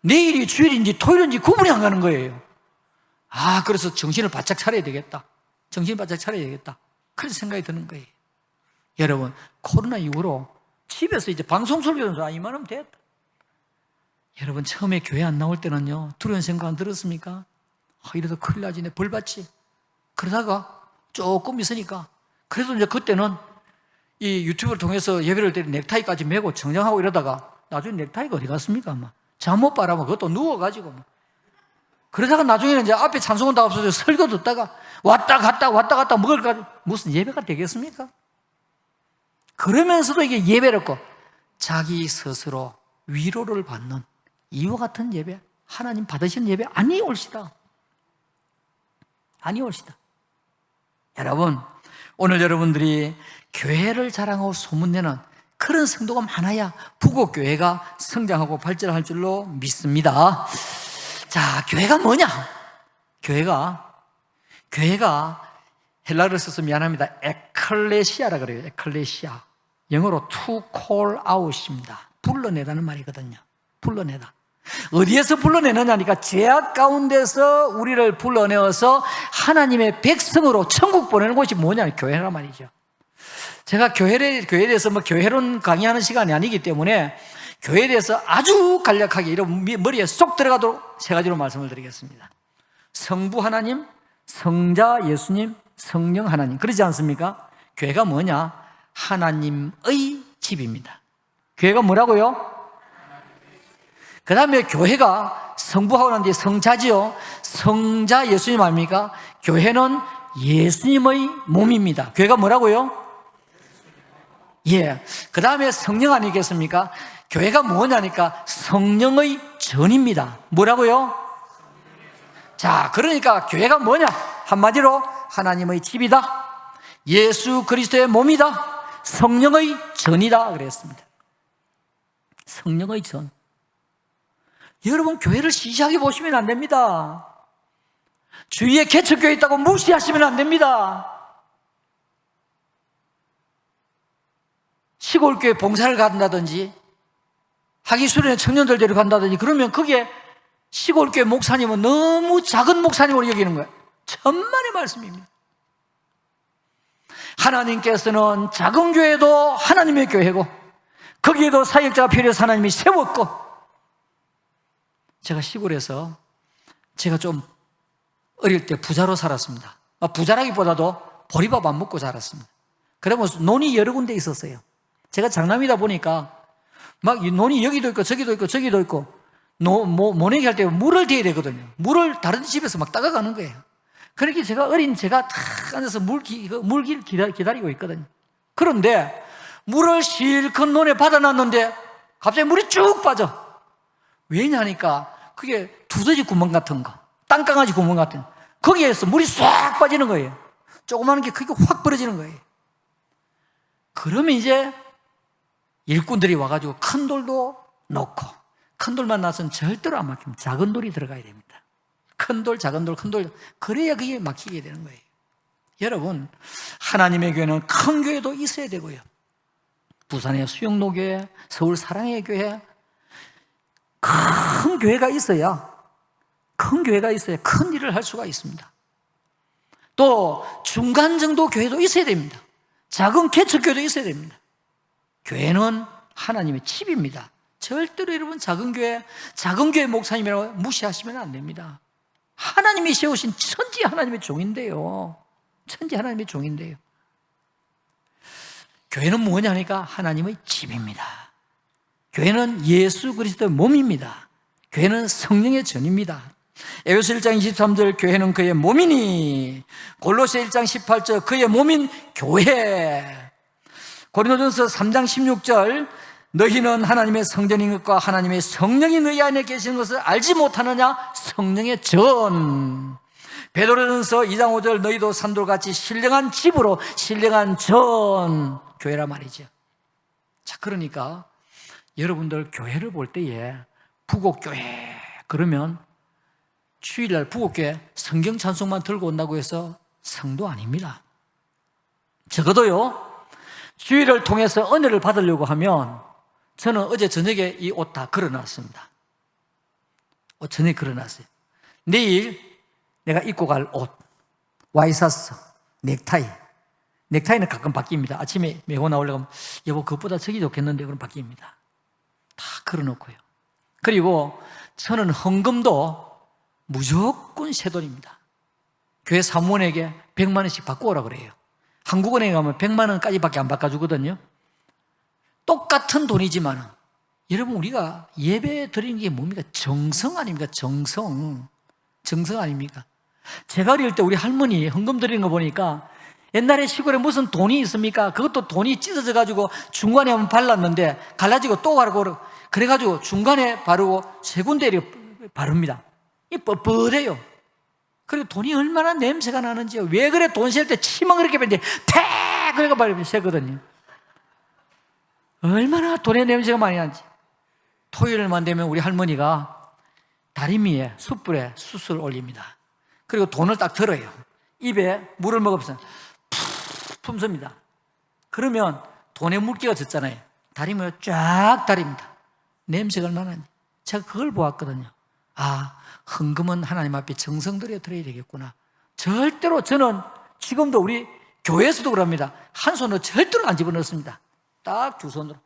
내일이 주일인지 토요일인지 구분이 안 가는 거예요. 그래서 정신을 바짝 차려야 되겠다. 그런 생각이 드는 거예요. 여러분, 코로나 이후로 집에서 이제 방송 설교는 이만하면 됐다. 여러분, 처음에 교회 안 나올 때는요, 두려운 생각 안 들었습니까? 이러다 큰일 나지, 내 벌 받지. 그러다가 조금 있으니까, 그래도 이제 그때는 이 유튜브를 통해서 예배를 드리 넥타이까지 메고 정장하고 이러다가 나중에 넥타이가 어디 갔습니까? 막 잠못 바라면 그것도 누워가지고 막. 그러다가 나중에는 이제 앞에 찬송은 다 없어져 설교 듣다가 왔다 갔다 먹을까 무슨 예배가 되겠습니까? 그러면서도 이게 예배롭고 자기 스스로 위로를 받는 이와 같은 예배, 하나님 받으시는 예배 아니올시다. 아니올시다. 여러분, 오늘 여러분들이 교회를 자랑하고 소문내는 그런 성도가 많아야 부곡교회가 성장하고 발전할 줄로 믿습니다. 자, 교회가 뭐냐? 교회가 헬라어를 써서 미안합니다. 에클레시아라 그래요. 에클레시아. 영어로 to call out입니다. 불러내다는 말이거든요. 불러내다. 어디에서 불러내느냐니까 죄악 가운데서 우리를 불러내어서 하나님의 백성으로 천국 보내는 곳이 뭐냐? 교회란 말이죠. 제가 교회에 대해서 교회론 강의하는 시간이 아니기 때문에 교회에 대해서 아주 간략하게 이런 머리에 쏙 들어가도록 세 가지로 말씀을 드리겠습니다. 성부 하나님, 성자 예수님, 성령 하나님. 그러지 않습니까? 교회가 뭐냐? 하나님의 집입니다. 교회가 뭐라고요? 그 다음에 교회가 성부하고 난 뒤에 성자지요. 성자 예수님 아닙니까? 교회는 예수님의 몸입니다. 교회가 뭐라고요? 예. 그 다음에 성령 아니겠습니까? 교회가 뭐냐니까 성령의 전입니다. 뭐라고요? 자, 그러니까 교회가 뭐냐? 한마디로 하나님의 집이다. 예수 그리스도의 몸이다. 성령의 전이다 그랬습니다. 성령의 전. 여러분, 교회를 시시하게 보시면 안 됩니다. 주위에 개척교회 있다고 무시하시면 안 됩니다. 시골교회 봉사를 간다든지 하기수련회 청년들 데려간다든지 그러면 그게 시골교회 목사님은 너무 작은 목사님으로 여기는 거예요. 천만의 말씀입니다. 하나님께서는 작은 교회도 하나님의 교회고 거기에도 사역자가 필요해서 하나님이 세웠고, 제가 시골에서 제가 좀 어릴 때 부자로 살았습니다. 부자라기보다도 보리밥 안 먹고 자랐습니다. 그러면서 논이 여러 군데 있었어요. 제가 장남이다 보니까 막 논이 여기도 있고 저기도 있고 저기도 있고 모내기 할 때 물을 대야 되거든요. 물을 다른 집에서 막 따가가는 거예요. 그렇게 제가 제가 탁 앉아서 물길 기다리고 있거든요. 그런데 물을 실컷 논에 받아놨는데 갑자기 물이 쭉 빠져. 왜냐니까 그게 두더지 구멍 같은 거, 땅강아지 구멍 같은 거, 거기에서 물이 싹 빠지는 거예요. 조그마한 게 크게 확 벌어지는 거예요. 그러면 이제 일꾼들이 와가지고 큰 돌도 넣고, 큰 돌만 나서는 절대로 안 막힙니다. 작은 돌이 들어가야 됩니다. 큰 돌, 작은 돌, 큰 돌. 그래야 그게 막히게 되는 거예요. 여러분, 하나님의 교회는 큰 교회도 있어야 되고요. 부산의 수영로교회, 서울 사랑의 교회, 큰 교회가 있어야 큰 일을 할 수가 있습니다. 또 중간 정도 교회도 있어야 됩니다. 작은 개척교회도 있어야 됩니다. 교회는 하나님의 집입니다. 절대로 여러분 작은 교회 목사님이라고 무시하시면 안 됩니다. 하나님이 세우신 천지 하나님의 종인데요. 천지 하나님의 종인데요. 교회는 뭐냐니까 하나님의 집입니다. 교회는 예수 그리스도의 몸입니다. 교회는 성령의 전입니다. 에베소 1장 23절 교회는 그의 몸이니, 골로새 1장 18절 그의 몸인 교회, 고린도전서 3장 16절 너희는 하나님의 성전인 것과 하나님의 성령이 너희 안에 계시는 것을 알지 못하느냐? 성령의 전. 베드로전서 2장 5절 너희도 산돌같이 신령한 집으로 신령한 전. 교회란 말이죠. 자, 그러니까 여러분들 교회를 볼 때에 부곡교회 그러면 주일날 부곡교회 성경 찬송만 들고 온다고 해서 성도 아닙니다. 적어도요, 주일을 통해서 은혜를 받으려고 하면, 저는 어제 저녁에 이 옷 다 걸어놨습니다. 옷 저녁에 걸어놨어요. 내일 내가 입고 갈 옷, 와이셔츠, 넥타이는 가끔 바뀝니다. 아침에 메고 나오려고 하면 여보 그것보다 저기 좋겠는데 그럼 바뀝니다. 다 걸어놓고요. 그리고 저는 헌금도 무조건 새 돈입니다. 교회 사무원에게 100만 원씩 바꾸오라 그래요. 한국은행에 가면 100만 원까지밖에 안 바꿔주거든요. 똑같은 돈이지만 여러분, 우리가 예배 드리는 게 뭡니까? 정성 아닙니까? 정성 아닙니까? 제가 어릴 때 우리 할머니 헌금 드리는 거 보니까 옛날에 시골에 무슨 돈이 있습니까? 그것도 돈이 찢어져 가지고 중간에 한번 발랐는데 갈라지고 또 바르고, 그래가지고 중간에 바르고 세 군데 이렇게 바릅니다. 이 뻣뻣해요. 그리고 돈이 얼마나 냄새가 나는지요. 왜 그래? 돈 셀 때 치만 그렇게 뺐는데 태! 그래가 바르면 새거든요. 얼마나 돈의 냄새가 많이 나는지. 토요일만 되면 우리 할머니가 다리미에 숯불에 숯을 올립니다. 그리고 돈을 딱 들어요. 입에 물을 먹으면서 푹 품습니다. 그러면 돈의 물기가 졌잖아요. 다리미에 쫙 다립니다. 냄새가 얼마나 나는지. 제가 그걸 보았거든요. 아, 헌금은 하나님 앞에 정성 들여 드려야 되겠구나. 절대로 저는 지금도 우리 교회에서도 그럽니다. 한 손으로 절대로 안 집어넣습니다. 딱 두 손으로.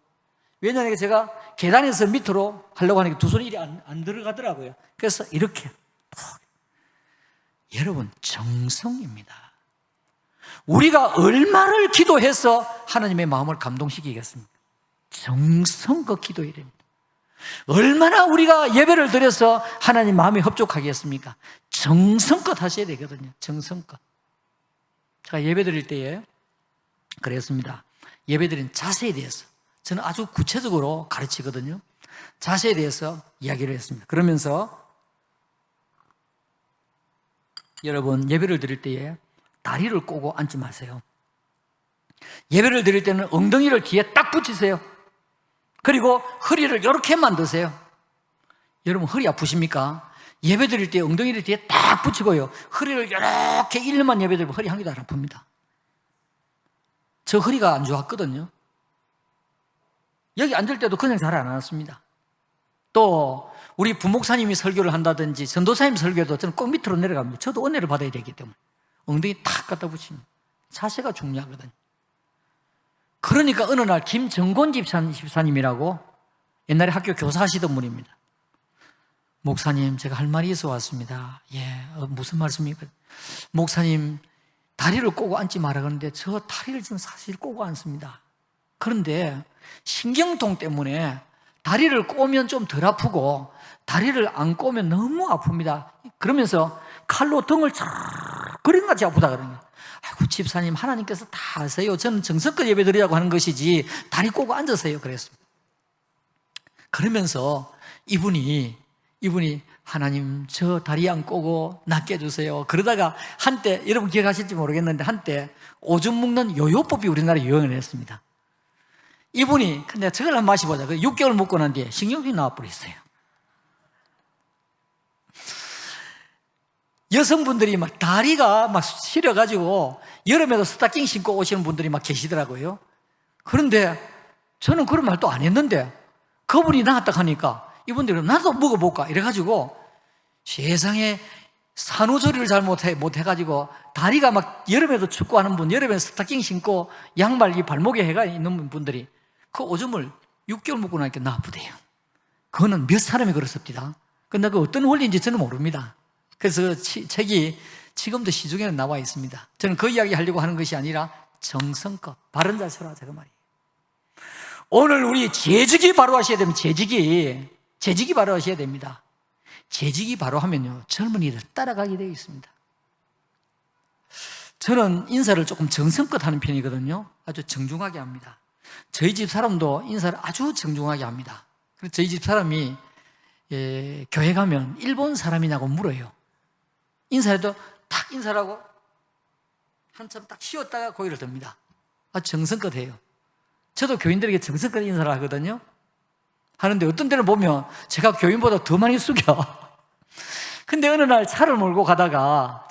왜냐하면 제가 계단에서 밑으로 하려고 하니까 두 손이 이리 안 들어가더라고요. 그래서 이렇게. 여러분, 정성입니다. 우리가 얼마를 기도해서 하나님의 마음을 감동시키겠습니까? 정성껏 기도해야 됩니다. 얼마나 우리가 예배를 드려서 하나님 마음이 흡족하겠습니까? 정성껏 하셔야 되거든요. 정성껏. 제가 예배 드릴 때에 그랬습니다. 예배 드린 자세에 대해서 저는 아주 구체적으로 가르치거든요. 자세에 대해서 이야기를 했습니다. 그러면서 여러분, 예배를 드릴 때에 다리를 꼬고 앉지 마세요. 예배를 드릴 때는 엉덩이를 뒤에 딱 붙이세요. 그리고 허리를 이렇게 만드세요. 여러분, 허리 아프십니까? 예배 드릴 때 엉덩이를 뒤에 딱 붙이고요, 허리를 이렇게 1년만 예배 드리면 허리 한 개도 안 아픕니다. 저 허리가 안 좋았거든요. 여기 앉을 때도 그냥 잘 안 앉았습니다. 또 우리 부목사님이 설교를 한다든지 전도사님 설교도 저는 꼭 밑으로 내려갑니다. 저도 은혜를 받아야 되기 때문에 엉덩이 탁 갖다 붙입니다. 자세가 중요하거든요. 그러니까 어느 날 김정곤 집사님이라고 옛날에 학교 교사하시던 분입니다. 목사님, 제가 할 말이 있어 왔습니다. 예, 무슨 말씀입니까? 목사님, 다리를 꼬고 앉지 마라 그러는데 저 다리를 지금 사실 꼬고 앉습니다. 그런데 신경통 때문에 다리를 꼬면 좀 덜 아프고 다리를 안 꼬면 너무 아픕니다. 그러면서 칼로 등을 촤 그림같이 아프다 그러는 거예요. 아이고, 집사님, 하나님께서 다 아세요. 저는 정성껏 예배 드리라고 하는 것이지 다리 꼬고 앉으세요 그랬습니다. 그러면서 이분이 하나님, 저 다리 안 꼬고 낫게 해주세요. 그러다가 한때, 여러분 기억하실지 모르겠는데 한때 오줌 묶는 요요법이 우리나라에 유행을 했습니다. 이분이, 근데 저걸 한번 마셔보자. 6개월 먹고 난 뒤에 신경이 나와버렸어요. 여성분들이 막 다리가 막 시려가지고 여름에도 스타킹 신고 오시는 분들이 막 계시더라고요. 그런데 저는 그런 말도 안 했는데 그분이 나왔다 하니까 이분들은 나도 먹어볼까 이래가지고 세상에 산후조리를 잘 못해가지고 다리가 막 여름에도 축구하는 분, 여름에 스타킹 신고 양말 이 발목에 해가 있는 분들이 그 오줌을 6개월 먹고 나니까 나쁘대요. 그거는 몇 사람이 그렇습니다. 근데 그 어떤 원리인지 저는 모릅니다. 그래서 책이 지금도 시중에는 나와 있습니다. 저는 그 이야기 하려고 하는 것이 아니라 정성껏 바른 자세로 하자 그 말이에요. 오늘 우리 재직이 바로 하셔야 됩니다. 재직이 바로 하셔야 됩니다. 재직이 바로 하면요, 젊은이들 따라가게 되어 있습니다. 저는 인사를 조금 정성껏 하는 편이거든요. 아주 정중하게 합니다. 저희 집 사람도 인사를 아주 정중하게 합니다. 그래서 저희 집 사람이 교회 가면 일본 사람이냐고 물어요. 인사해도 탁 인사를 하고 한참 딱 쉬었다가 고개를 듭니다. 아주 정성껏 해요. 저도 교인들에게 정성껏 인사를 하거든요. 하는데 어떤 때는 보면 제가 교인보다 더 많이 숙여. 근데 어느 날 차를 몰고 가다가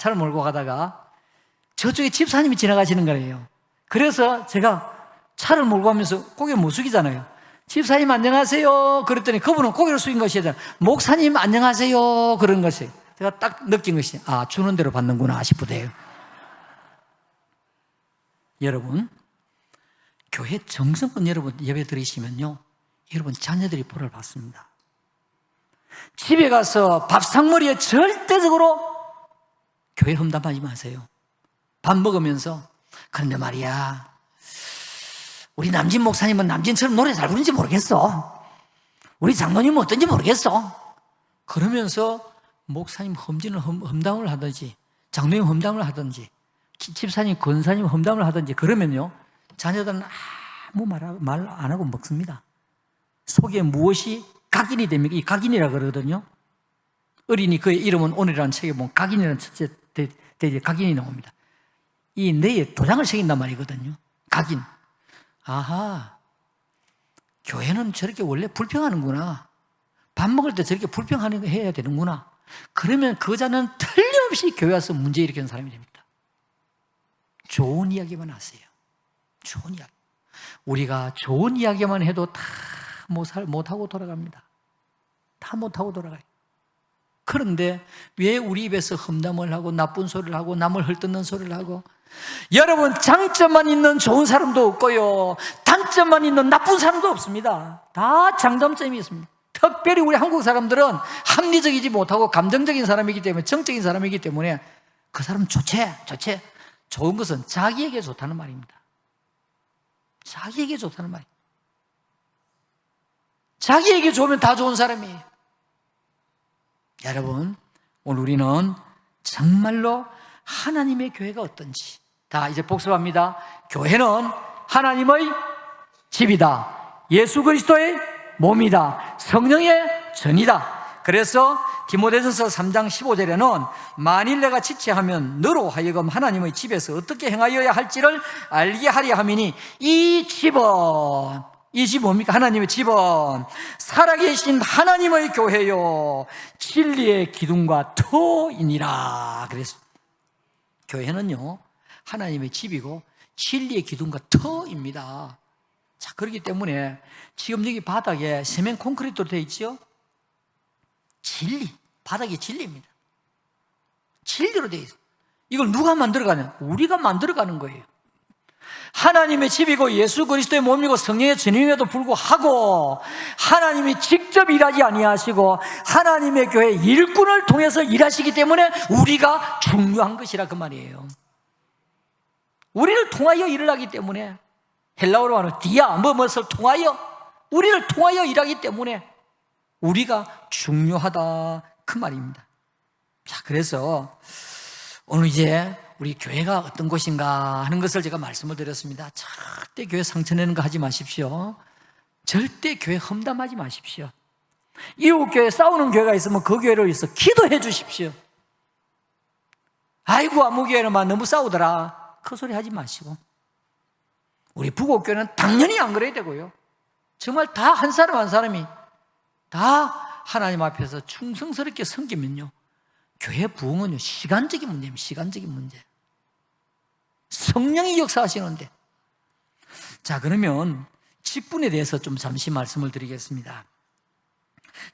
저쪽에 집사님이 지나가시는 거예요. 그래서 제가 차를 몰고 가면서 고개를 못 숙이잖아요. 집사님 안녕하세요 그랬더니 그분은 고개를 숙인 것이 아니라 목사님 안녕하세요 그런 것이 제가 딱 느낀 것이, 아, 주는 대로 받는구나 싶으대요. 여러분, 교회 정성껏 여러분 예배 드리시면요, 여러분 자녀들이 보를 받습니다. 집에 가서 밥상머리에 절대적으로 교회 험담하지 마세요. 밥 먹으면서 그런데 말이야, 우리 남진 목사님은 남진처럼 노래 잘 부르는지 모르겠어. 우리 장로님은 어떤지 모르겠어. 그러면서 목사님 험담을 하든지, 장로님 험담을 하든지, 집사님, 권사님 험담을 하든지, 그러면요, 자녀들은 아무 말 안 하고 먹습니다. 속에 무엇이 각인이 됩니까? 이 각인이라 그러거든요. 어린이 그의 이름은 오늘이라는 책에 보면 각인이라는 첫째 대제 각인이 나옵니다. 이 뇌에 도장을 새긴단 말이거든요. 각인. 아하, 교회는 저렇게 원래 불평하는구나. 밥 먹을 때 저렇게 불평해야 되는구나. 그러면 그 자는 틀림없이 교회 와서 문제 일으키는 사람이 됩니다. 좋은 이야기만 하세요. 좋은 이야기. 우리가 좋은 이야기만 해도 다 못하고 돌아갑니다. 다 못하고 돌아가요. 그런데 왜 우리 입에서 험담을 하고 나쁜 소리를 하고 남을 헐뜯는 소리를 하고, 여러분, 장점만 있는 좋은 사람도 없고요, 단점만 있는 나쁜 사람도 없습니다. 다 장단점이 있습니다. 특별히 우리 한국 사람들은 합리적이지 못하고 감정적인 사람이기 때문에, 정적인 사람이기 때문에 그 사람은 좋지. 좋은 것은 자기에게 좋다는 말입니다. 자기에게 좋다는 말이에요. 자기에게 좋으면 다 좋은 사람이에요. 여러분, 오늘 우리는 정말로 하나님의 교회가 어떤지, 다 이제 복습합니다. 교회는 하나님의 집이다. 예수 그리스도의 몸이다. 성령의 전이다. 그래서 디모데전서 3장 15절에는 만일 내가 지체하면 너로 하여금 하나님의 집에서 어떻게 행하여야 할지를 알게 하려 함이니 이 집은 뭡니까? 하나님의 집은 살아계신 하나님의 교회요 진리의 기둥과 터이니라. 그래서 교회는요 하나님의 집이고 진리의 기둥과 터입니다. 자, 그렇기 때문에 지금 여기 바닥에 세면 콘크리트로 되어 있죠? 진리, 바닥이 진리입니다. 진리로 되어 있어요. 이걸 누가 만들어가냐? 우리가 만들어가는 거예요. 하나님의 집이고 예수 그리스도의 몸이고 성령의 전임에도 불구하고 하나님이 직접 일하지 아니하시고 하나님의 교회 일꾼을 통해서 일하시기 때문에 우리가 중요한 것이라 그 말이에요. 우리를 통하여 일을 하기 때문에, 헬라어로 하는 디아, 무엇을 통하여, 우리를 통하여 일하기 때문에 우리가 중요하다 그 말입니다. 자, 그래서 오늘 이제 우리 교회가 어떤 곳인가 하는 것을 제가 말씀을 드렸습니다. 절대 교회 상처내는 거 하지 마십시오. 절대 교회 험담하지 마십시오. 이웃 교회 싸우는 교회가 있으면 그 교회를 위해서 기도해 주십시오. 아이고 아무 교회는만 너무 싸우더라, 그 소리 하지 마시고, 우리 부곡교회는 당연히 안 그래야 되고요, 정말 다 한 사람 한 사람이 다 하나님 앞에서 충성스럽게 섬기면요 교회 부흥은요 시간적인 문제입니다. 시간적인 문제. 성령이 역사하시는데. 자, 그러면 직분에 대해서 좀 잠시 말씀을 드리겠습니다.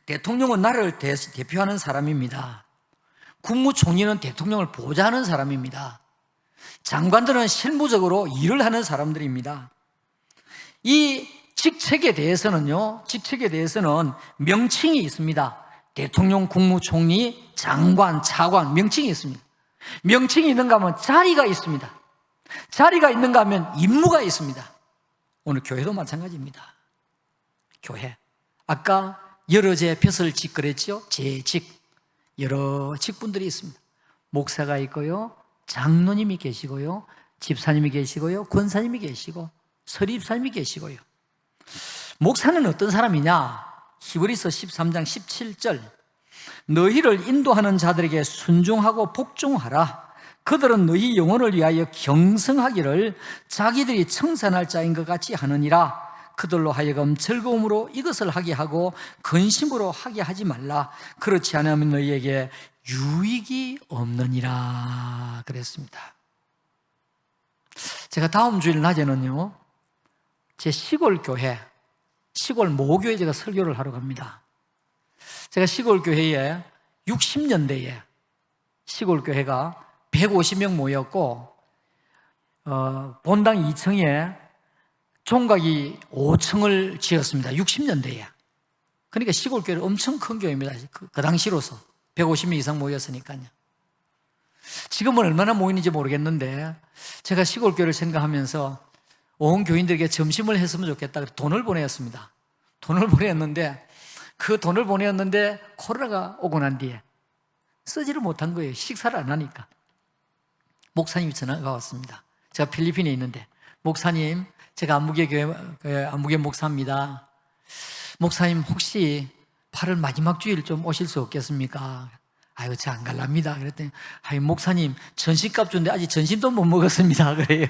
대통령은 나라를 대표하는 사람입니다. 국무총리는 대통령을 보좌하는 사람입니다. 장관들은 실무적으로 일을 하는 사람들입니다. 이 직책에 대해서는 명칭이 있습니다. 대통령, 국무총리, 장관, 차관, 명칭이 있습니다. 명칭이 있는가 하면 자리가 있습니다. 자리가 있는가 하면 임무가 있습니다. 오늘 교회도 마찬가지입니다. 교회, 아까 여러 제 벼슬 직 그랬죠? 제직, 여러 직분들이 있습니다. 목사가 있고요, 장로님이 계시고요, 집사님이 계시고요, 권사님이 계시고 서립사님이 계시고요. 목사는 어떤 사람이냐? 히브리서 13장 17절, 너희를 인도하는 자들에게 순종하고 복종하라. 그들은 너희 영혼을 위하여 경성하기를 자기들이 청산할 자인 것 같이 하느니라. 그들로 하여금 즐거움으로 이것을 하게 하고 근심으로 하게 하지 말라. 그렇지 않으면 너희에게 유익이 없느니라 그랬습니다. 제가 다음 주일 낮에는요 제 시골 교회, 시골 모교에 제가 설교를 하러 갑니다. 제가 시골 교회에 60년대에 시골 교회가 150명 모였고 본당 2층에 종각이 5층을 지었습니다. 60년대에. 그러니까 시골 교회는 엄청 큰 교회입니다. 그 당시로서 150명 이상 모였으니까요. 지금은 얼마나 모이는지 모르겠는데 제가 시골교회를 생각하면서 온 교인들에게 점심을 했으면 좋겠다. 그래서 돈을 보내었습니다. 돈을 보내었는데 그 돈을 보내었는데 코로나가 오고 난 뒤에 쓰지를 못한 거예요. 식사를 안 하니까. 목사님이 전화가 왔습니다. 제가 필리핀에 있는데, 목사님, 제가 안무개 교회 안무개 목사입니다. 목사님 혹시 8월 마지막 주일 좀 오실 수 없겠습니까? 아유, 제가 안 갈랍니다. 그랬더니, 아유, 목사님, 전신값 준데 아직 전신도 못 먹었습니다. 그래요.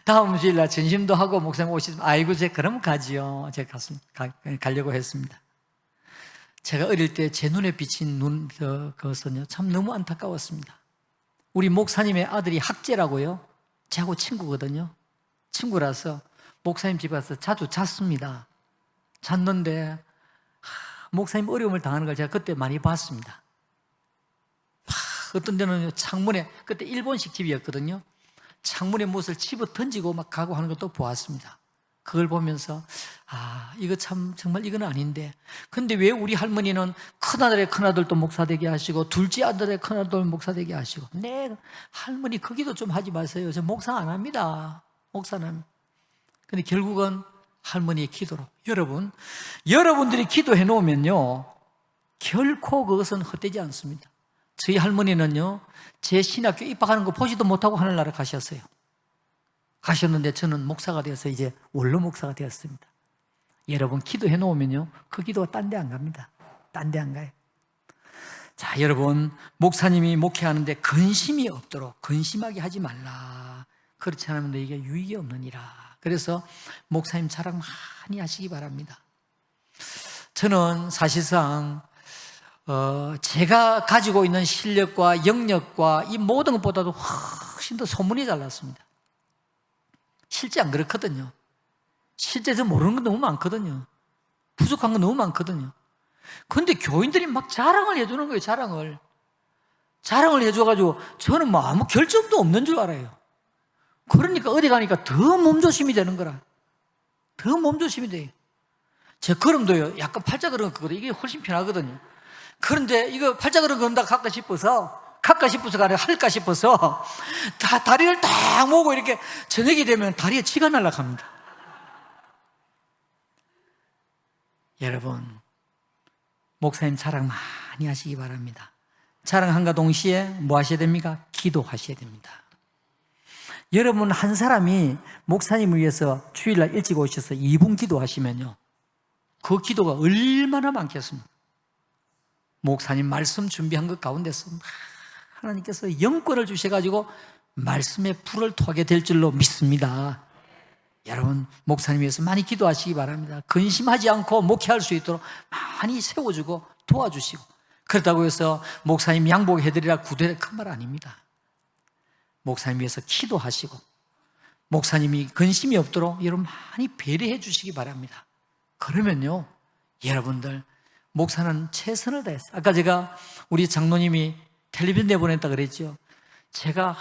다음 주일날 전심도 하고 목사님 오시면, 아이고, 제가 그럼 가지요. 제가 가려고 했습니다. 제가 어릴 때 제 눈에 비친 그것은요, 참 너무 안타까웠습니다. 우리 목사님의 아들이 학재라고요. 저하고 친구거든요. 친구라서 목사님 집에 가서 자주 잤습니다. 잤는데 목사님 어려움을 당하는 걸 제가 그때 많이 봤습니다. 어떤 데는 창문에, 그때 일본식 집이었거든요. 창문에 무엇을 집어 던지고 막 가고 하는 것도 보았습니다. 그걸 보면서 이거 참 정말 이건 아닌데, 근데 왜 우리 할머니는 큰아들의 큰아들도 목사 되게 하시고 둘째 아들의 큰아들 목사 되게 하시고, 네, 할머니 거기도 좀 하지 마세요. 저 목사 안 합니다. 목사 안 합니다. 근데 결국은 할머니의 기도로, 여러분들이 기도해 놓으면요 결코 그것은 헛되지 않습니다. 저희 할머니는요 제 신학교 입학하는 거 보지도 못하고 하늘나라 가셨어요. 가셨는데 저는 목사가 되어서 이제 원로 목사가 되었습니다. 여러분 기도해 놓으면요 그 기도가 딴 데 안 갑니다. 딴 데 안 가요. 자, 여러분, 목사님이 목회하는데 근심이 없도록, 근심하게 하지 말라. 그렇지 않으면 너희가 유익이 없느니라. 그래서 목사님 자랑 많이 하시기 바랍니다. 저는 사실상 제가 가지고 있는 실력과 영역과 이 모든 것보다도 훨씬 더 소문이 잘 났습니다. 실제 안 그렇거든요. 실제 저 모르는 거 너무 많거든요. 부족한 거 너무 많거든요. 그런데 교인들이 막 자랑을 해주는 거예요. 자랑을 해줘가지고 저는 뭐 아무 결점도 없는 줄 알아요. 그러니까 어디 가니까 더 몸조심이 되는 거라. 더 몸조심이 돼요. 제 걸음도요 약간 팔자걸음 걷거든요. 이게 훨씬 편하거든요. 그런데 이거 팔자걸음 걷는다 갈까 싶어서가 아니라 할까 싶어서 다리를 딱 모으고 이렇게 저녁이 되면 다리에 치가 날아갑니다. 여러분, 목사님 자랑 많이 하시기 바랍니다. 자랑함과 동시에 뭐 하셔야 됩니까? 기도하셔야 됩니다. 여러분 한 사람이 목사님을 위해서 주일날 일찍 오셔서 2분 기도하시면요 그 기도가 얼마나 많겠습니까? 목사님 말씀 준비한 것 가운데서 하나님께서 영권을 주셔가지고 말씀에 불을 토하게 될 줄로 믿습니다. 여러분 목사님 위해서 많이 기도하시기 바랍니다. 근심하지 않고 목회할 수 있도록 많이 세워주고 도와주시고, 그렇다고 해서 목사님 양복해드리라 구대라 큰 말 아닙니다. 목사님 위해서 기도하시고 목사님이 근심이 없도록 여러분 많이 배려해 주시기 바랍니다. 그러면요 여러분들 목사는 최선을 다했어요. 아까 제가 우리 장로님이 텔레비전 내보냈다 그랬죠. 제가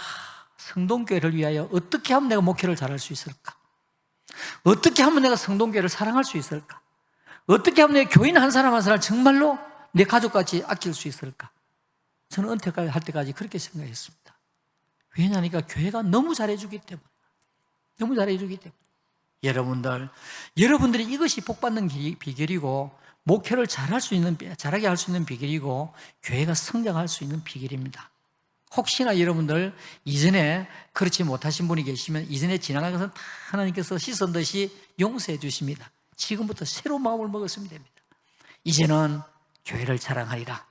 성동교회를 위하여 어떻게 하면 내가 목회를 잘할 수 있을까? 어떻게 하면 내가 성동교회를 사랑할 수 있을까? 어떻게 하면 내가 교인 한 사람 한 사람 정말로 내 가족같이 아낄 수 있을까? 저는 은퇴할 때까지 그렇게 생각했습니다. 왜냐하니까 교회가 너무 잘해주기 때문에. 너무 잘해주기 때문에. 여러분들이 이것이 복받는 비결이고 목회를 잘하게 할 수 있는 비결이고 교회가 성장할 수 있는 비결입니다. 혹시나 여러분들 이전에 그렇지 못하신 분이 계시면 이전에 지나간 것은 다 하나님께서 씻은 듯이 용서해 주십니다. 지금부터 새로운 마음을 먹었으면 됩니다. 이제는 교회를 자랑하리라.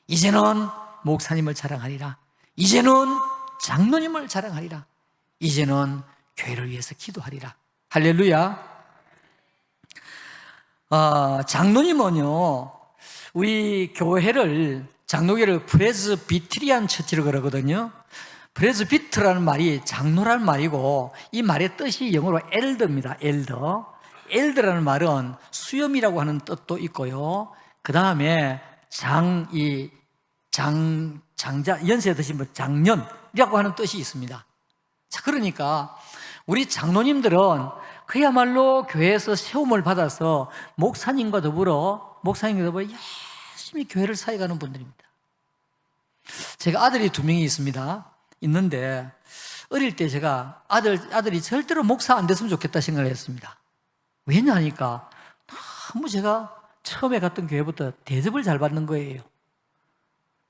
이제는 목사님을 자랑하리라. 이제는 장로님을 자랑하리라. 이제는 교회를 위해서 기도하리라. 할렐루야. 장로님은요 우리 교회를, 장로교회를 프레스비트리안 처치로 그러거든요. 프레스비트라는 말이 장로라는 말이고 이 말의 뜻이 영어로 엘더입니다. 엘더라는 말은 수염이라고 하는 뜻도 있고요. 그 다음에 장자, 연세 드신 분, 장년이라고 하는 뜻이 있습니다. 자, 그러니까 우리 장로님들은 그야말로 교회에서 세움을 받아서 목사님과 더불어 열심히 교회를 사역하는 분들입니다. 제가 아들이 2명이 있는데 어릴 때 제가 아들이 절대로 목사 안 됐으면 좋겠다 생각을 했습니다. 왜냐하니까 너무 제가 처음에 갔던 교회부터 대접을 잘 받는 거예요.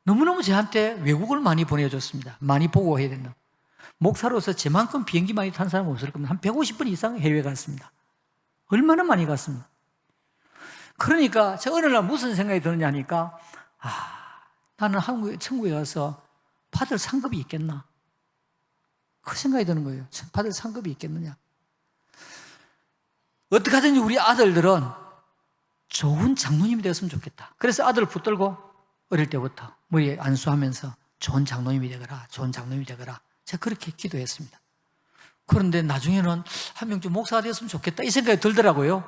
너무너무 저한테 외국을 많이 보내줬습니다. 많이 보고 해야 된다. 목사로서 제만큼 비행기 많이 탄 사람은 없을 겁니다. 한 150번 이상 해외에 갔습니다. 얼마나 많이 갔습니다. 그러니까 제가 어느 날 무슨 생각이 드느냐 하니까 나는 천국에 가서 받을 상급이 있겠나? 그 생각이 드는 거예요. 받을 상급이 있겠느냐? 어떻게 하든지 우리 아들들은 좋은 장로님이 되었으면 좋겠다. 그래서 아들을 붙들고 어릴 때부터 머리에 안수하면서 좋은 장로님이 되거라, 좋은 장로님이 되거라. 제가 그렇게 기도했습니다. 그런데 나중에는 한 명쯤 목사가 되었으면 좋겠다 이 생각이 들더라고요.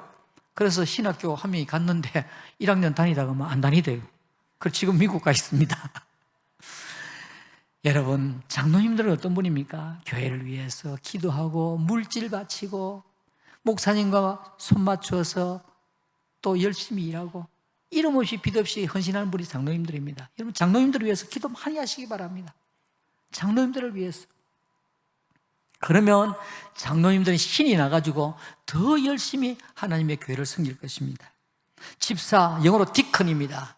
그래서 신학교 한 명이 갔는데 1학년 다니다가 안 다니대요. 그래서 지금 미국 가 있습니다. 여러분, 장로님들은 어떤 분입니까? 교회를 위해서 기도하고 물질 바치고 목사님과 손 맞춰서 또 열심히 일하고 이름 없이 빚 없이 헌신하는 분이 장로님들입니다. 여러분, 장로님들을 위해서 기도 많이 하시기 바랍니다. 장로님들을 위해서. 그러면 장로님들은 신이 나가지고 더 열심히 하나님의 교회를 섬길 것입니다. 집사, 영어로 디컨입니다.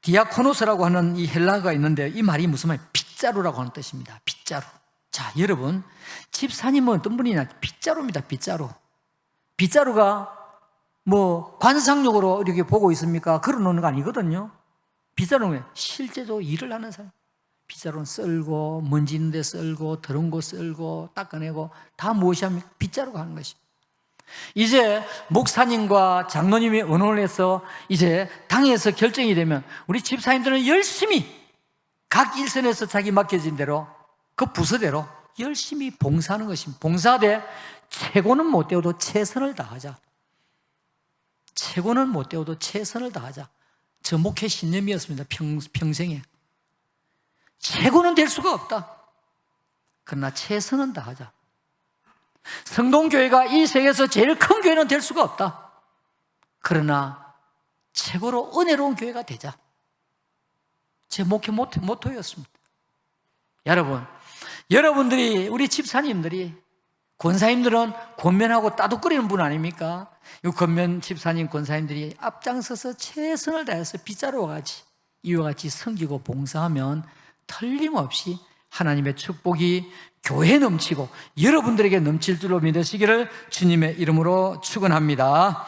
디아코노스라고 하는 이 헬라어가 있는데 이 말이 무슨 말이에요? 빗자루라고 하는 뜻입니다. 빗자루. 자, 여러분, 집사님은 어떤 분이냐? 빗자루입니다. 빗자루. 빗자루가 관상용으로 이렇게 보고 있습니까? 걸어놓는 거 아니거든요. 빗자루는 실제로 일을 하는 사람. 빗자루는 썰고, 먼지 있는 데 썰고, 더러운 거 썰고, 닦아내고, 다 무엇이 합니까? 빗자루가 하는 것입니다. 이제 목사님과 장로님이 의논을 해서 이제 당에서 결정이 되면 우리 집사님들은 열심히 각 일선에서 자기 맡겨진 대로 그 부서대로 열심히 봉사하는 것입니다. 봉사하되 최고는 못 되어도 최선을 다하자. 최고는 못 되어도 최선을 다하자. 저 목회 신념이었습니다. 평생에. 최고는 될 수가 없다. 그러나 최선은 다하자. 성동교회가 이 세계에서 제일 큰 교회는 될 수가 없다. 그러나 최고로 은혜로운 교회가 되자. 제 목회 모토였습니다. 여러분, 여러분들이, 우리 집사님들이, 권사님들은 권면하고 따독거리는 분 아닙니까? 이 권면 집사님, 권사님들이 앞장서서 최선을 다해서 빗자루와 같이 이와 같이 섬기고 봉사하면 틀림없이 하나님의 축복이 교회에 넘치고 여러분들에게 넘칠 줄로 믿으시기를 주님의 이름으로 축원합니다.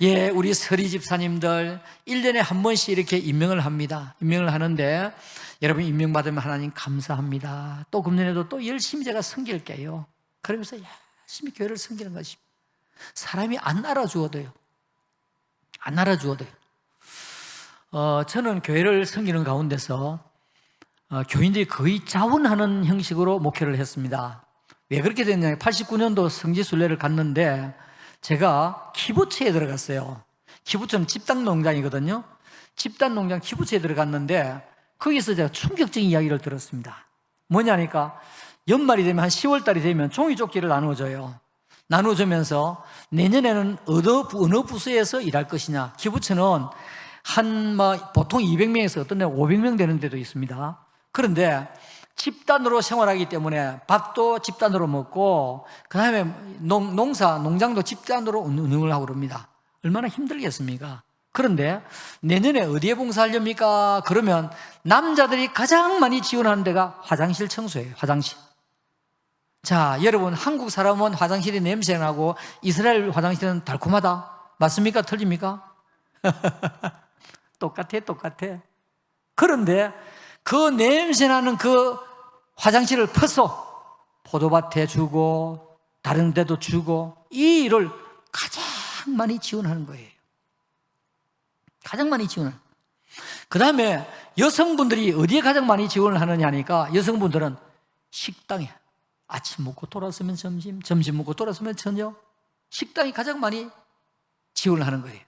예, 우리 서리 집사님들 1년에 한 번씩 이렇게 임명을 합니다. 임명을 하는데 여러분 임명받으면 하나님 감사합니다. 또 금년에도 또 열심히 제가 섬길게요. 그러면서 열심히 교회를 섬기는 것입니다. 사람이 안 알아주어도요. 안 알아주어도요. 저는 교회를 섬기는 가운데서 교인들이 거의 자원하는 형식으로 목회를 했습니다. 왜 그렇게 됐냐면 89년도 성지순례를 갔는데 제가 키부츠에 들어갔어요. 키부츠는 집단 농장이거든요. 집단 농장 키부츠에 들어갔는데 거기서 제가 충격적인 이야기를 들었습니다. 뭐냐니까 연말이 되면 한 10월달이 되면 종이조끼를 나누어줘요. 나누어주면서 내년에는 어느 부서에서 일할 것이냐. 키부츠는 보통 200명에서 어떤 데는 500명 되는 데도 있습니다. 그런데 집단으로 생활하기 때문에 밥도 집단으로 먹고 그 다음에 농장도 집단으로 운영을 하고 그럽니다. 얼마나 힘들겠습니까? 그런데 내년에 어디에 봉사하렵니까? 그러면 남자들이 가장 많이 지원하는 데가 화장실 청소예요. 화장실. 자, 여러분, 한국 사람은 화장실이 냄새나고 이스라엘 화장실은 달콤하다. 맞습니까? 틀립니까? 똑같아. 그런데 그 냄새나는 그 화장실을 퍼서 포도밭에 주고 다른 데도 주고 이 일을 가장 많이 지원하는 거예요. 가장 많이 지원하는. 그 다음에 여성분들이 어디에 가장 많이 지원을 하느냐 하니까 여성분들은 식당에 아침 먹고 돌아서면 점심, 점심 먹고 돌아서면 저녁, 식당이 가장 많이 지원을 하는 거예요.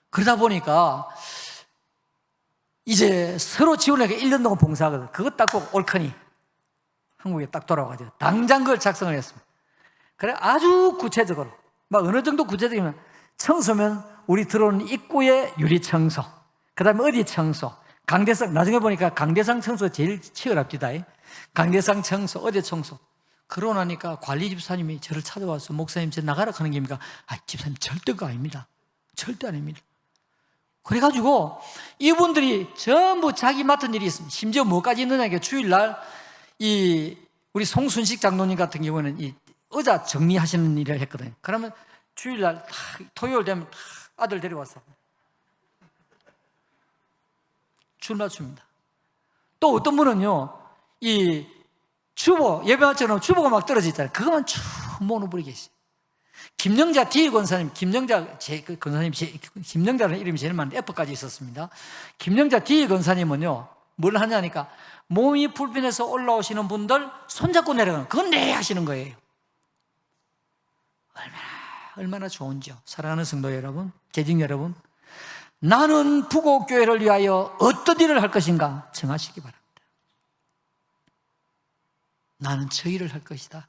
그러다 보니까 이제 서로 지원하게 1년 동안 봉사하거든. 그것 딱 꼭 옳거니 한국에 딱 돌아가죠. 당장 그걸 작성을 했습니다. 그래 아주 구체적으로 막 어느 정도 구체적이면 청소면 우리 들어오는 입구에 유리 청소, 그 다음에 어디 청소, 강대상, 나중에 보니까 강대상 청소 제일 치열합디다. 강대상 청소, 어제 청소. 그러고 나니까 관리 집사님이 저를 찾아와서 목사님 저 나가라 하는 겁니까? 아, 집사님 절대 그거 아닙니다. 절대 아닙니다. 그래가지고 이분들이 전부 자기 맡은 일이 있습니다. 심지어 뭐까지 있느냐, 주일날 우리 송순식 장로님 같은 경우는 이 의자 정리하시는 일을 했거든요. 그러면 주일날 토요일 되면 아들 데려와서 줄 맞춥니다. 또 어떤 분은요, 이 주보, 예배처럼 주보가 막 떨어져 있잖아요. 그것만 쭉 모아놓고 계시. 김영자 D 권사님, 김영자라는 이름이 제일 많은데 F까지 있었습니다. 김영자 D 권사님은요, 뭘 하냐니까 몸이 불편해서 올라오시는 분들 손잡고 내려가는, 그건 네 하시는 거예요. 얼마나 좋은지요. 사랑하는 성도 여러분, 재직 여러분, 나는 부곡교회를 위하여 어떤 일을 할 것인가 정하시기 바랍니다. 나는 저 일을 할 것이다.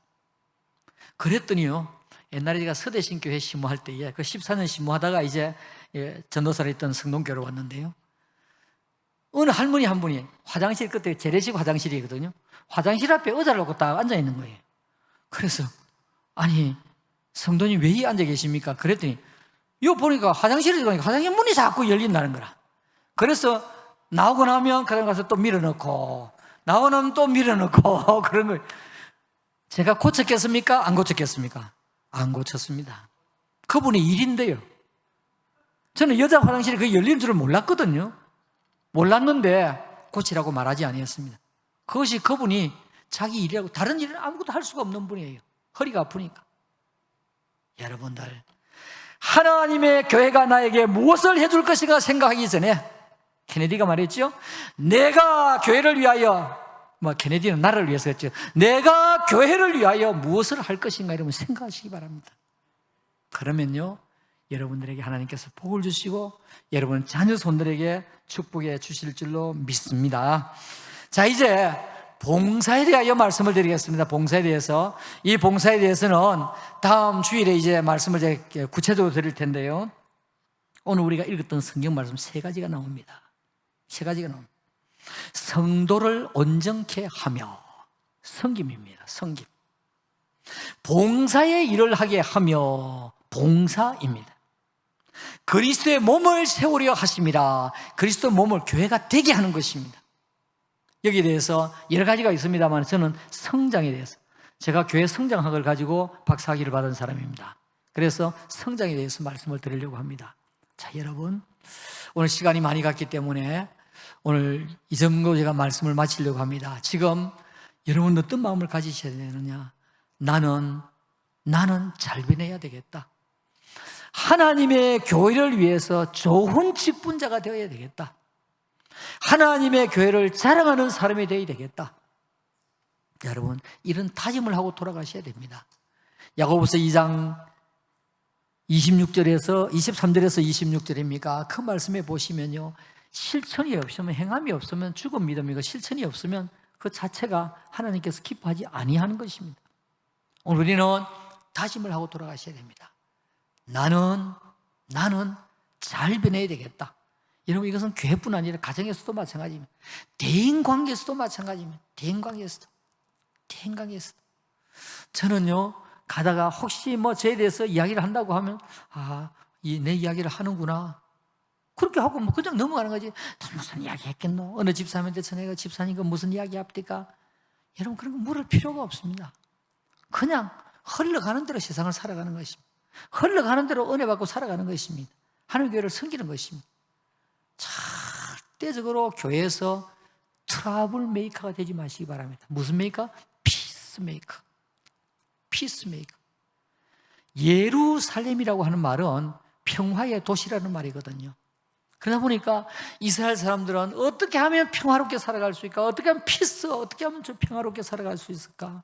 그랬더니요, 옛날에 제가 서대신교회 심무할 때에 그 14년 심무하다가 이제 전도사로 있던 성동교회로 왔는데요, 어느 할머니 한 분이 화장실, 그때 재래식 화장실이거든요, 화장실 앞에 의자를 놓고 딱 앉아 있는 거예요. 그래서 아니 성도님 왜 앉아 계십니까? 그랬더니 이거 보니까 화장실에 들어가니까 화장실 문이 자꾸 열린다는 거라. 그래서 나오고 나면 그냥 가서 또 밀어넣고, 나오고 나면 또 밀어넣고 그런 거예요. 제가 고쳤겠습니까? 안 고쳤겠습니까? 안 고쳤습니다. 그분이 일인데요. 저는 여자 화장실이 그게 열린 줄은 몰랐거든요. 몰랐는데 고치라고 말하지 아니었습니다. 그것이 그분이 자기 일이라고, 다른 일은 아무것도 할 수가 없는 분이에요. 허리가 아프니까. 여러분들, 하나님의 교회가 나에게 무엇을 해줄 것인가 생각하기 전에, 케네디가 말했죠. 내가 교회를 위하여, 케네디는 나라를 위해서 했죠. 내가 교회를 위하여 무엇을 할 것인가 이러면 생각하시기 바랍니다. 그러면요, 여러분들에게 하나님께서 복을 주시고 여러분 자녀 손들에게 축복해 주실 줄로 믿습니다. 자, 이제 봉사에 대하여 말씀을 드리겠습니다. 봉사에 대해서, 이 봉사에 대해서는 다음 주일에 이제 말씀을 제가 구체적으로 드릴 텐데요, 오늘 우리가 읽었던 성경 말씀 3가지가 나옵니다. 3가지가 나옵니다. 성도를 온전케 하며, 섬김입니다. 섬김. 봉사의 일을 하게 하며, 봉사입니다. 그리스도의 몸을 세우려 하심이라. 그리스도의 몸을 교회가 되게 하는 것입니다. 여기에 대해서 여러 가지가 있습니다만 저는 성장에 대해서, 제가 교회 성장학을 가지고 박사학위를 받은 사람입니다. 그래서 성장에 대해서 말씀을 드리려고 합니다. 자, 여러분, 오늘 시간이 많이 갔기 때문에 오늘 이 정도 제가 말씀을 마치려고 합니다. 지금 여러분 어떤 마음을 가지셔야 되느냐? 나는 잘 변해야 되겠다. 하나님의 교회를 위해서 좋은 직분자가 되어야 되겠다. 하나님의 교회를 자랑하는 사람이 되어야 되겠다. 여러분, 이런 다짐을 하고 돌아가셔야 됩니다. 야고보서 2장 23절에서 26절입니까? 그 말씀에 보시면요, 실천이 없으면, 행함이 없으면 죽은 믿음이고, 실천이 없으면 그 자체가 하나님께서 기뻐하지 아니하는 것입니다. 오늘 우리는 다짐을 하고 돌아가셔야 됩니다. 나는 잘 변해야 되겠다. 여러분, 이것은 교회뿐 아니라 가정에서도 마찬가지입니다. 대인관계에서도 마찬가지입니다. 대인관계에서도. 저는요, 가다가 혹시 저에 대해서 이야기를 한다고 하면, 내 이야기를 하는구나, 그렇게 하고 그냥 넘어가는 거지. 또 무슨 이야기 했겠노? 어느 집사님한테 전해가 집사님과 무슨 이야기 합니까? 여러분, 그런 거 물을 필요가 없습니다. 그냥 흘러가는 대로 세상을 살아가는 것입니다. 흘러가는 대로 은혜 받고 살아가는 것입니다. 하나님 교회를 섬기는 것입니다. 절대적으로 교회에서 트러블 메이커가 되지 마시기 바랍니다. 무슨 메이커? 피스메이커. 예루살렘이라고 하는 말은 평화의 도시라는 말이거든요. 그러다 보니까 이스라엘 사람들은 어떻게 하면 평화롭게 살아갈 수 있을까? 어떻게 하면 어떻게 하면 좀 평화롭게 살아갈 수 있을까?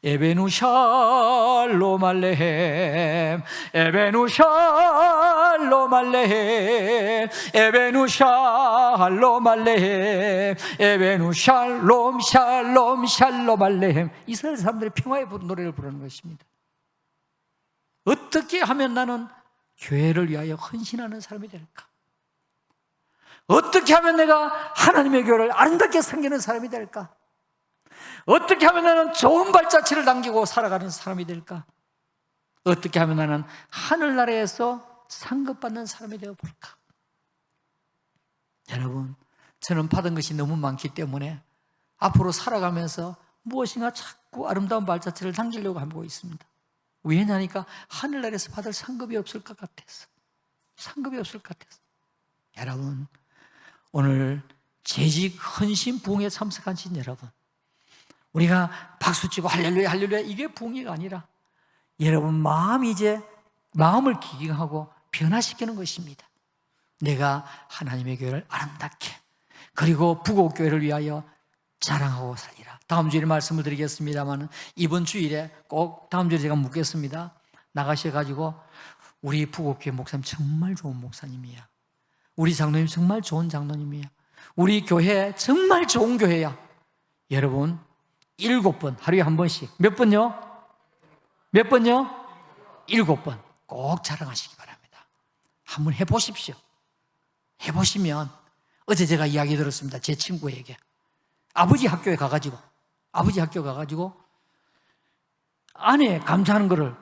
에베누 샬롬 알레헴, 에베누 샬롬 알레헴, 에베누 샬롬 알레헴, 에베누 샬롬 알레헴. 이스라엘 사람들이 평화의 노래를 부르는 것입니다. 어떻게 하면 나는 교회를 위하여 헌신하는 사람이 될까? 어떻게 하면 내가 하나님의 교회를 아름답게 섬기는 사람이 될까? 어떻게 하면 나는 좋은 발자취를 남기고 살아가는 사람이 될까? 어떻게 하면 나는 하늘나라에서 상급받는 사람이 되어볼까? 여러분, 저는 받은 것이 너무 많기 때문에 앞으로 살아가면서 무엇인가 자꾸 아름다운 발자취를 남기려고 하고 있습니다. 왜냐니까 하늘나라에서 받을 상급이 없을 것 같아서. 상급이 없을 것 같아서. 여러분, 오늘 재직 헌신 부흥에 참석하신 여러분, 우리가 박수치고 할렐루야 할렐루야 이게 부흥이가 아니라 여러분 마음을 기경하고 변화시키는 것입니다. 내가 하나님의 교회를 아름답게, 그리고 부곡교회를 위하여 자랑하고 살리라. 다음 주일에 말씀을 드리겠습니다만 이번 주일에 꼭 다음 주에 제가 묻겠습니다. 나가셔가지고 우리 부곡교회 목사님 정말 좋은 목사님이야, 우리 장로님 정말 좋은 장로님이야, 우리 교회 정말 좋은 교회야. 여러분 7번, 하루에 한 번씩. 몇 번요? 몇 번요? 7번 꼭 자랑하시기 바랍니다. 한번 해보십시오. 해보시면, 어제 제가 이야기 들었습니다. 제 친구에게 아버지 학교에 가가지고 아내 감사하는 거를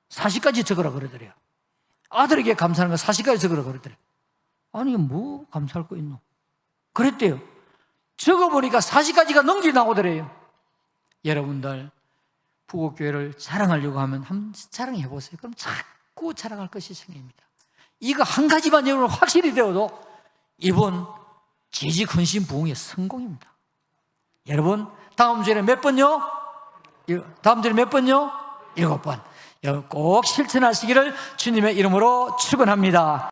사시까지 적으라 그러더래요. 아들에게 감사하는 거 사시까지 적으라 그러더래요. 아니 뭐 감사할 거 있노? 그랬대요. 적어보니까 사시까지가 넘게 나오더래요. 여러분들 부곡교회를 자랑하려고 하면 한번 자랑해보세요. 그럼 자꾸 자랑할 것이 생깁니다. 이거 한 가지만 여러분 확실히 되어도 이번 재직 헌신 부흥의 성공입니다. 여러분 다음 주에 몇 번요? 다음 주에 몇 번요? 7번. 꼭 실천하시기를 주님의 이름으로 축원합니다.